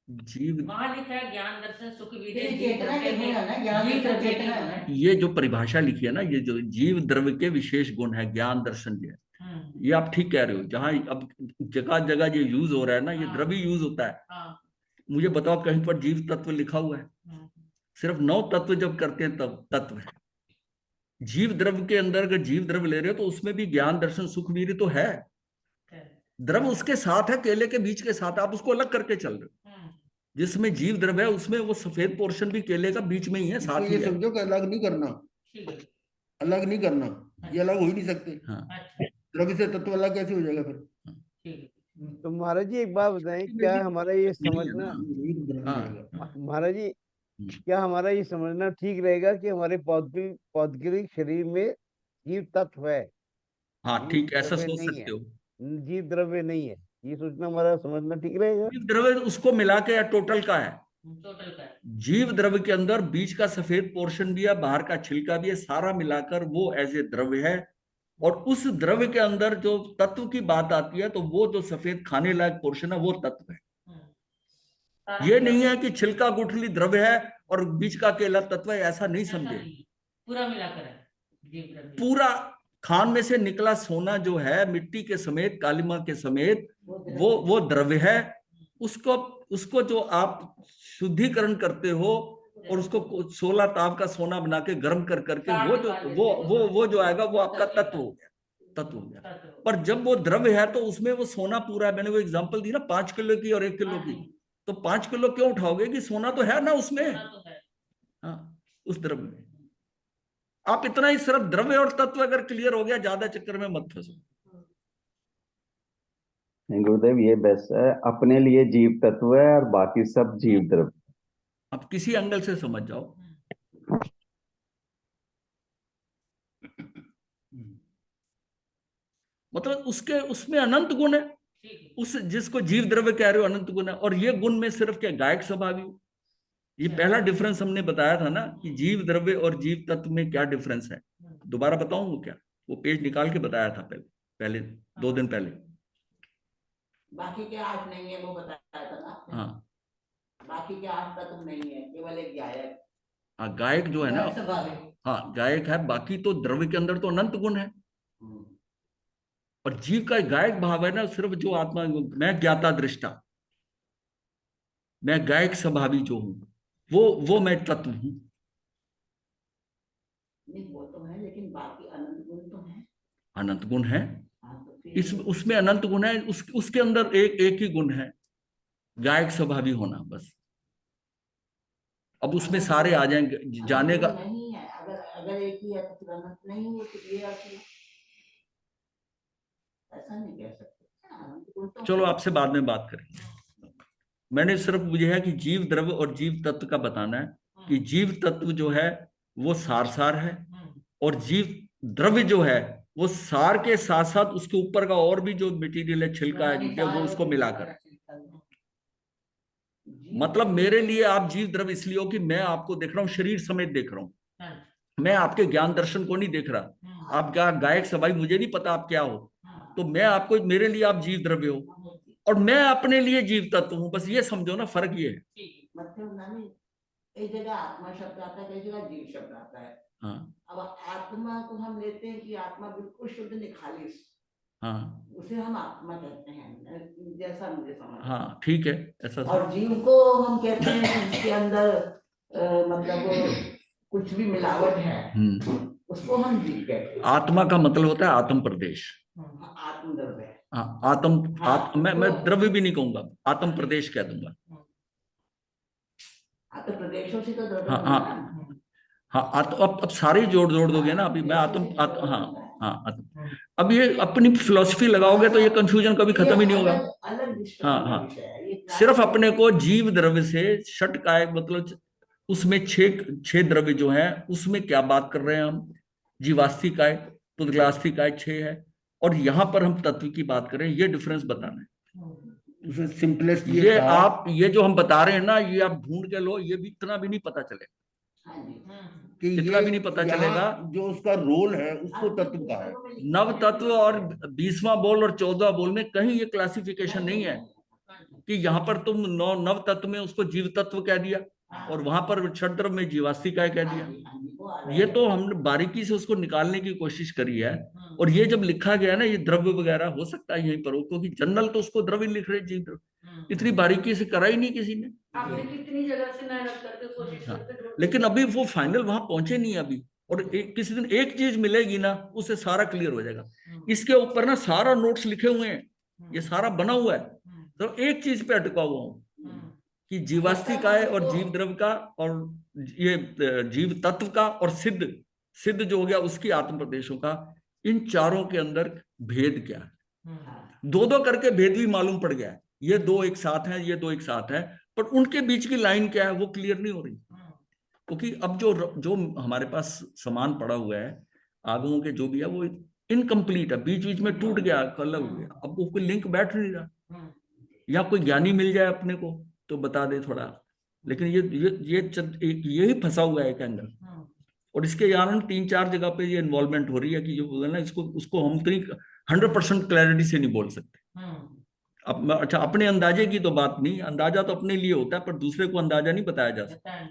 जीव, वहां लिखा है ज्ञान दर्शन सुख वीर्य ये जीव चेतना द्रव्य नहीं है ना, में ज्ञान जीव दर्शन द्रव्य चेतना की है वो ना। है। ये जो परिभाषा लिखी है ना, ये जो जीव द्रव्य के विशेष गुण है, ज्ञान दर्शन जो है, ये आप ठीक कह रहे हो। जहां अब जगह जगह ये यूज हो रहा है ना, ये हाँ। द्रव्य यूज होता है। हाँ। मुझे बताओ कहीं पर जीव तत्व लिखा हुआ है? सिर्फ 9 तत्व जब करते हैं तब तत्व है। जीव द्रव्य के अंदर अगर जीव द्रव्य ले रहे हो तो उसमें भी ज्ञान दर्शन सुख वीर्य तो है। द्रव उसके साथ है, केले के बीज के साथ, आप उसको अलग करके चल रहे हो। जिसमें जीव द्रव है उसमें वो सफेद पोर्शन भी केले का बीच में ही है, इसको साथ ही ये है। समझो कि अलग नहीं करना, अलग नहीं करना, ये अलग हो ही नहीं सकते। हाँ। द्रव्य से तत्व अलग कैसे हो जाएगा फिर? तो महाराज जी एक बात बताएं, क्या हमारा ये समझना, हाँ। महाराज जी क्या हमारा ये समझना ठीक रहेगा कि हमारे पौद्गलिक शरीर में जीव तत्व है, हाँ जीव ठीक, ऐसा द्रव्य सोच नहीं सकते है, हो। जीव द्रव्य नहीं है, ये सोचना हमारा समझना ठीक रहेगा? जीव द्रव्य उसको मिला के या टोटल का है। जीव द्रव्य के अंदर बीच का सफेद पोर्शन भी है, बाहर का छिलका भी है, सारा मिलाकर वो एज ए द्रव्य है। और उस द्रव्य के अंदर जो तत्व की बात आती है तो वो जो सफेद खाने लायक पोर्शन है वो तत्व है। ये नहीं है कि छिलका गुठली द्रव्य है और बीच का केला तत्व है, ऐसा नहीं समझे। पूरा मिलाकर है जीव द्रव्य। पूरा खान में से निकला सोना जो है मिट्टी के समेत, कालिमा के समेत, वो द्रव्य है। उसको उसको जो आप शुद्धिकरण करते हो और उसको 16 ताप का सोना बना के गर्म कर करके वो जो आएगा वो आपका तत्व हो गया, तत्व हो गया। पर जब वो द्रव्य है तो उसमें वो सोना पूरा है। मैंने वो एग्जांपल दी ना 5 किलो की और 1 किलो की, तो 5 किलो क्यों उठाओगे कि सोना तो है ना उसमें। हाँ, उस द्रव्य में आप इतना ही सिर्फ द्रव्य और तत्व अगर क्लियर हो गया, ज्यादा चक्कर में मत फंसो। गुरुदेव ये बेस्ट है, अपने लिए जीव तत्व है और बाकी सब जीव द्रव्य। आप किसी एंगल से समझ जाओ। मतलब उसके उसमें अनंत गुण है, उस जिसको जीव द्रव्य कह रहे हो अनंत गुण है। और ये गुण में सिर्फ क्या गायक स्वभावी, ये पहला डिफरेंस हमने बताया था ना कि जीव द्रव्य और जीव तत्व में क्या डिफरेंस है। दोबारा बताऊं क्या? वो पेज निकाल के बताया था पहले 2 दिन पहले। बाकी के 8 नहीं है वो बताया था ना आपने। हाँ बाकी के 8 तत्व नहीं है, केवल एक गायक। हाँ, गायक जो है ना, गायक स्वभाविक। हाँ गायक है, बाकी तो द्रव्य के अंदर तो अनंत गुण है। और जीव का गायक भाव है ना, सिर्फ जो आत्मा, मैं ज्ञाता दृष्टा, मैं गायक स्वभावी जो हूं, वो मैं तत्व हूं। नहीं वो तो है, लेकिन बाकी अनंत गुण तो है। अनंत गुण है, हाँ, तो फिर इस उसमें अनंत गुण है, उसके अंदर एक ही गुण है, गायक स्वभावी होना बस। अब उसमें सारे आ जाएंगे जाने का। नहीं है, अगर एक ही है तो फिर अनंत नहीं है, तो ये ऐसा नहीं कह सकते। अनंत गुण तो चलो है। आपसे बाद में बात करेंगे। मैंने सिर्फ मुझे है कि जीव द्रव्य और जीव तत्व का बताना है कि जीव तत्व जो है वो सार है, और जीव द्रव्य जो है वो सार के साथ साथ उसके ऊपर का और भी जो मटेरियल है, छिलका है, वो उसको मिलाकर। मतलब मेरे लिए आप जीव द्रव्य इसलिए हो कि मैं आपको देख रहा हूँ, शरीर समेत देख रहा हूँ, मैं आपके ज्ञान दर्शन को नहीं देख रहा। आप क्या गायक सभाई, मुझे नहीं पता आप क्या हो, तो मैं आपको, मेरे लिए आप जीव द्रव्य हो और मैं अपने लिए जीव तत्व हूँ। बस ये समझो ना, फर्क ये है। मतलब एक जगह आत्मा शब्द आता है, कई जगह जीव शब्द आता है। हाँ अब आत्मा को हम लेते हैं कि आत्मा बिल्कुल शुद्ध निखालिस, हाँ उसे हम आत्मा कहते हैं, जैसा मुझे समझ। हाँ ठीक है, ऐसा और जीव को हम कहते हैं कि जिसके अंदर मतलब कुछ भी मिलावट है, उसको हम जीव कहते हैं। आत्मा का मतलब होता है आत्म प्रदेश। आत्म द्रव्य है। हाँ, मैं द्रव्य भी नहीं कहूंगा, आत्म प्रदेश कह दूंगा। आत्म प्रदेशों से तो द्रव्य हाँ बना हाँ ना। हाँ, अब सारे जोड़ दोगे ना। अभी मैं हाँ, अब ये अपनी फिलॉसफी लगाओगे तो ये कंफ्यूजन कभी खत्म ही नहीं होगा। अलग हाँ डिस्कशन हाँ, विषय है ये। सिर्फ अपने को जीव द्रव्य से षटकाय, मतलब उसमें छह द्रव्य जो है उसमें क्या बात कर रहे हैं हम, जीवास्तिकाय, पुद्गलास्तिकाय 6 है, और यहाँ पर हम तत्व की बात कर रहे हैं। ये डिफरेंस बताना है। सिंपलेस्ट ये आप ये जो हम बता रहे हैं ना, ये आप ढूंढ के लो, ये भी इतना भी नहीं पता चलेगा, कि इतना ये भी नहीं पता यहाँ चलेगा। जो उसका रोल है उसको तत्व का है। नव तत्व और 20वां बोल और 14वां बोल में कहीं ये क्लासिफिकेशन नहीं है कि यहाँ पर तुम नव तत्व में उसको जीव तत्व कह दिया और वहां पर छठ द्रव्य में जीवास्तिकाय कह दिया। ये तो हमने बारीकी से उसको निकालने की कोशिश करी है। और ये जब लिखा गया ना, ये द्रव्य वगैरह हो सकता है यहीं पर हो, क्योंकि जनरल तो उसको द्रव्य लिख रहे, जीव द्रव्य, इतनी बारीकी से करा ही नहीं किसी ने। आपने कितनी जगह से मेहनत करके कोशिश हाँ, करके, लेकिन अभी वो फाइनल वहां पहुंचे नहीं अभी। और किसी दिन एक चीज मिलेगी ना, उससे सारा क्लियर हो जाएगा। इसके ऊपर ना सारा नोट्स लिखे हुए हैं, ये सारा बना हुआ है, तो एक चीज पे अटका हुआ हूं कि जीवास्ती काय और जीव द्रव्य का और ये जीव तत्व का और सिद्ध सिद्ध जो हो गया उसकी आत्म प्रदेशों का, इन चारों के अंदर भेद क्या है। दो दो करके भेद भी मालूम पड़ गया है, ये दो एक साथ है, ये दो एक साथ है, पर उनके बीच की लाइन क्या है वो क्लियर नहीं हो रही, क्योंकि अब जो जो हमारे पास सामान पड़ा हुआ है आगमों के जो भी है वो इनकम्प्लीट है, बीच बीच में टूट गया, अलग हो गया, अब वो कोई लिंक बैठ नहीं रहा। या कोई ज्ञानी मिल जाए अपने को तो बता दे थोड़ा, लेकिन यही फंसा हुआ है एक एंगल, और इसके कारण 3-4 जगह पे ये इन्वॉल्वमेंट हो रही है कि जो बोला ना इसको उसको हम 100% क्लैरिटी से नहीं बोल सकते। अब अच्छा अपने अंदाजे की तो बात नहीं, अंदाजा तो अपने लिए होता है पर दूसरे को अंदाजा नहीं बताया जा सकता।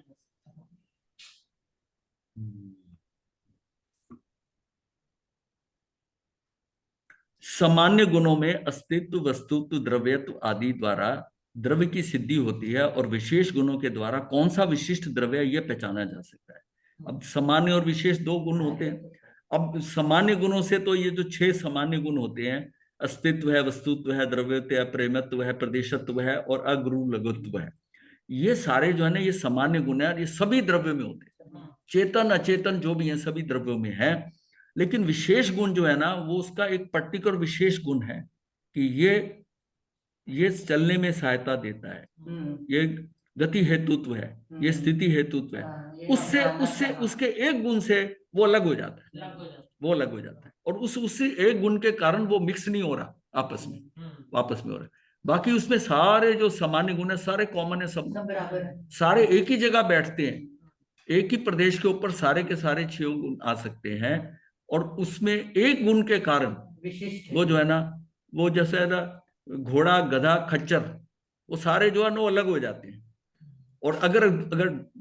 सामान्य गुणों में अस्तित्व, वस्तुत्व, द्रव्यत्व आदि द्वारा द्रव्य की सिद्धि होती है, और विशेष गुणों के द्वारा कौन सा विशिष्ट द्रव्य यह पहचाना जा सकता है। अब सामान्य और विशेष दो गुण होते हैं। अब सामान्य गुणों से तो ये जो 6 सामान्य गुण होते हैं, अस्तित्व है, वस्तुत्व है, द्रव्यत्व है, प्रेमत्व है, प्रदेशत्व है और अगुरु लघुत्व है, ये सारे जो है ना ये सामान्य गुण है, ये सभी द्रव्य में होते हैं, चेतन अचेतन जो भी है सभी द्रव्यों में है। लेकिन विशेष गुण जो है ना वो उसका एक पर्टिकुलर विशेष गुण है कि ये चलने में सहायता देता है, ये गति हेतुत्व है, ये स्थिति हेतुत्व है, उससे उससे उसके एक गुण से वो अलग हो जाता है, वो अलग हो जाता है, और उसी एक गुण के कारण वो मिक्स नहीं हो रहा आपस में, वापस में हो रहा है। बाकी उसमें सारे जो सामान्य गुण है सारे कॉमन है, सब बराबर है, सारे एक ही जगह बैठते हैं, एक ही प्रदेश के ऊपर सारे के सारे 6 गुण आ सकते हैं, और उसमें एक गुण के कारण विशिष्ट वो जो है ना वो जैसे ना घोड़ा, गधा, खच्चर, वो सारे जो है ना वो अलग हो जाते हैं। और अगर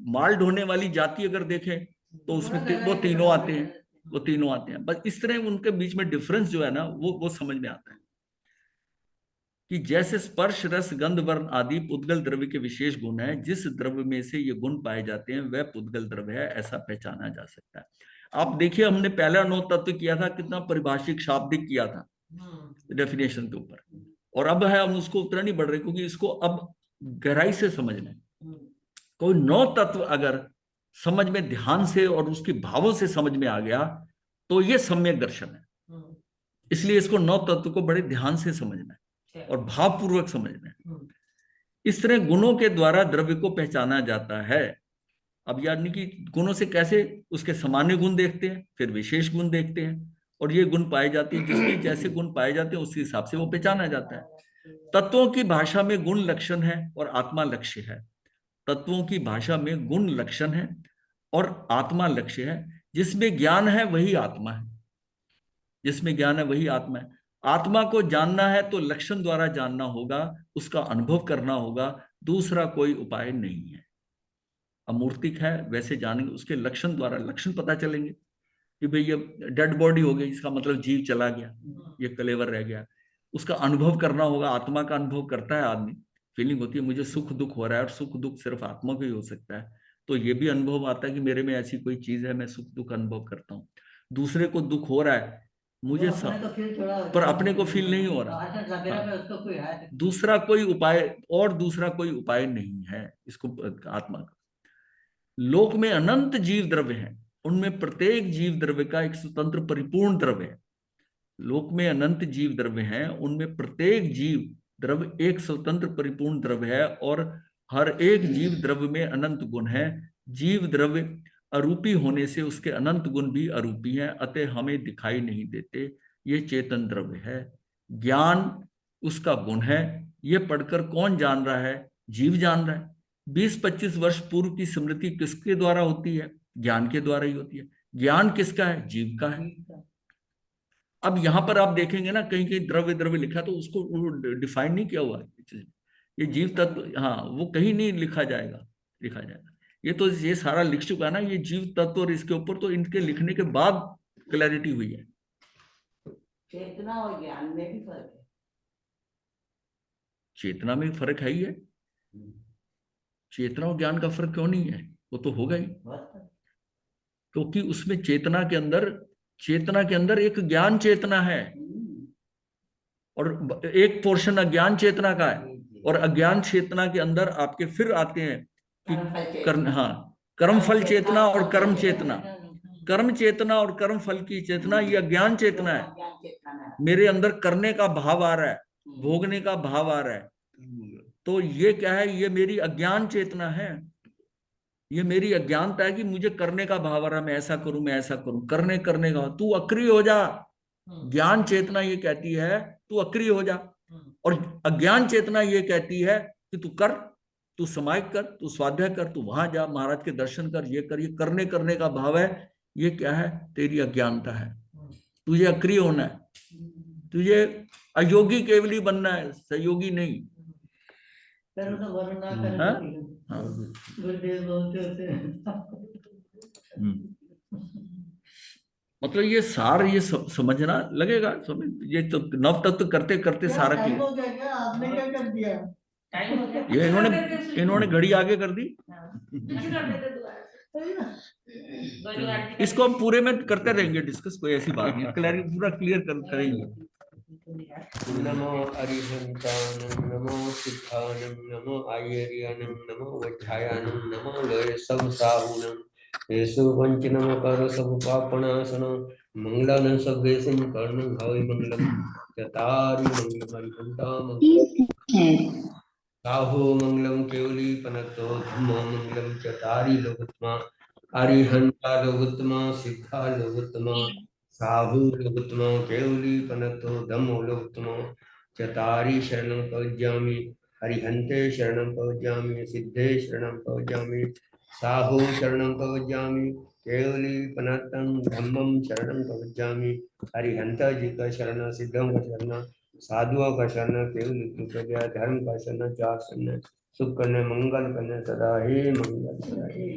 माल ढोने वाली जाति अगर देखें तो उसमें वो तीनों आते हैं, वो तीनों आते हैं। बस इस तरह उनके बीच में डिफरेंस जो है ना वो समझ में आता है कि जैसे स्पर्श, रस, गंध, वर्ण आदि पुद्गल द्रव्य के विशेष गुण है, जिस द्रव्य में से ये गुण पाए जाते हैं वह पुद्गल द्रव्य है, ऐसा पहचाना जा सकता है। आप देखिए हमने पहला 9 तत्व किया था, कितना परिभाषिक शाब्दिक किया था डेफिनेशन के ऊपर, और अब है हम उसको उतना नहीं बढ़ रहे क्योंकि इसको अब गहराई से समझना है। कोई 9 तत्व अगर समझ में ध्यान से और उसके भावों से समझ में आ गया तो ये सम्यक दर्शन है। इसलिए इसको 9 तत्व को बड़े ध्यान से समझना है और भावपूर्वक समझना है। इस तरह गुणों के द्वारा द्रव्य को पहचाना जाता है। अब यानी कि गुणों से कैसे, उसके सामान्य गुण देखते हैं, फिर विशेष गुण देखते हैं, और ये गुण पाए जाते हैं, जिसके जैसे गुण पाए जाते हैं उसी हिसाब से वो पहचाना जाता है। तत्वों की भाषा में गुण लक्षण है और आत्मा लक्ष्य है। तत्वों की भाषा में गुण लक्षण है और आत्मा लक्ष्य है। जिसमें ज्ञान है वही आत्मा है, जिसमें ज्ञान है वही आत्मा है। आत्मा को जानना है तो लक्षण द्वारा जानना होगा, उसका अनुभव करना होगा, दूसरा कोई उपाय नहीं है। अमूर्तिक है वैसे जानेंगे, उसके लक्षण द्वारा लक्षण पता चलेंगे कि भाई ये डेड बॉडी हो गई, इसका मतलब जीव चला गया, ये कलेवर रह गया। उसका अनुभव करना होगा, आत्मा का अनुभव करता है आदमी, फीलिंग होती है मुझे सुख दुख हो रहा है, और सुख दुख सिर्फ आत्मा को ही हो सकता है, तो ये भी अनुभव आता है कि मेरे में ऐसी कोई चीज है, मैं सुख दुख अनुभव करता हूँ। दूसरे को दुख हो रहा है, मुझे पर अपने को फील नहीं हो रहा। हाँ। दूसरा कोई उपाय नहीं है इसको आत्मा का। लोक में अनंत जीव द्रव्य हैं, उनमें प्रत्येक जीव द्रव्य का एक स्वतंत्र परिपूर्ण द्रव्य है। लोक में अनंत जीव द्रव्य हैं, उनमें प्रत्येक जीव द्रव्य एक स्वतंत्र परिपूर्ण द्रव्य है, और हर एक जीव द्रव्य में अनंत गुण है। जीव द्रव्य अरूपी होने से उसके अनंत गुण भी अरूपी हैं, अतः हमें दिखाई नहीं देते। ये चेतन द्रव्य है। ज्ञान उसका गुण है। ये पढ़कर कौन जान रहा है? जीव जान रहा है। 20-25 वर्ष पूर्व की स्मृति किसके द्वारा होती है? ज्ञान के द्वारा ही होती है। ज्ञान किसका है? जीव का है। अब यहां पर आप देखेंगे ना कहीं कहीं द्रव्य द्रव्य लिखा, तो उसको डिफाइन नहीं किया हुआ है। ये जीव तत्व, हाँ, वो कहीं नहीं लिखा जाएगा। ये तो ये सारा लिख चुका है ना, ये जीव तत्व, और इसके ऊपर तो इनके लिखने के बाद क्लैरिटी हुई है। चेतना और ज्ञान में भी फर्क है। चेतना में फर्क है ही है। चेतना और ज्ञान का फर्क क्यों नहीं है? वो तो होगा ही, क्योंकि उसमें चेतना के अंदर एक ज्ञान चेतना है, और एक पोर्शन अज्ञान चेतना का है, और अज्ञान चेतना के अंदर आपके फिर आते हैं कि कर्म, हाँ, कर्म फल चेतना और कर्म चेतना। कर्म चेतना और कर्म फल की चेतना ये अज्ञान चेतना है। मेरे अंदर करने का भाव आ रहा है, भोगने का भाव आ रहा है, तो ये क्या है, ये मेरी अज्ञान चेतना है। ये मेरी अज्ञानता है कि मुझे करने का भाव आ रहा है, मैं ऐसा करूं, मैं ऐसा करूं, करने का। तू अक्रिय हो जा। ज्ञान चेतना ये कहती है तू अक्रिय हो जा, और अज्ञान चेतना ये कहती है कि तू कर, तू समाहित कर, तू स्वाध्याय कर, तू वहां जा, महाराज के दर्शन कर, ये कर। ये करने का भाव है, ये क्या है, तेरी अज्ञानता है। तुझे अक्रिय होना है, तुझे अयोगी केवली बनना है, सहयोगी नहीं। हाँ? हाँ। मतलब ये सार, ये समझना लगेगा, समझ, ये तो नव तत्व करते करते सारा की। आपने क्या कर दिया? ये इन्होंने घड़ी आगे कर दी। इसको हम पूरे में करते रहेंगे डिस्कस, कोई ऐसी बात नहीं, पूरा क्लियर करेंगे। नमो अरिहंतानं नमो सिद्धानं नमो आयर्यानं नमो वज्रायानं नमो लोयसं साहुनं येषु वञ्चनं कर सब पापनाशनं मंगलानं सभ्येषं कर्णं भवि मंगलं चतारि मंगलम् अरिहंतां साहु मंगलम केवली पनतो धम्मो मंगलम चतारि लोकोत्तमा अरिहंता लोकोत्तमा सिद्धा लोकोत्तमा साहु लोकोत्तमा केवली पनतो धम्मो लोकोत्तमा चतारि शरणं पवज्यामि अरिहंते शरणं पवज्यामि सिद्धे शरणं पवज्यामि साहु शरणं पवज्यामि केवली पनतं धम्मं शरणं पवज्यामि अरिहंता जी का शरण, सिद्धों का शरण, साधुओं का शरण, केवल कृपया धर्म का शरण, चार शरण, सुख करने मंगल करने सदा ही मंगल सदा ही।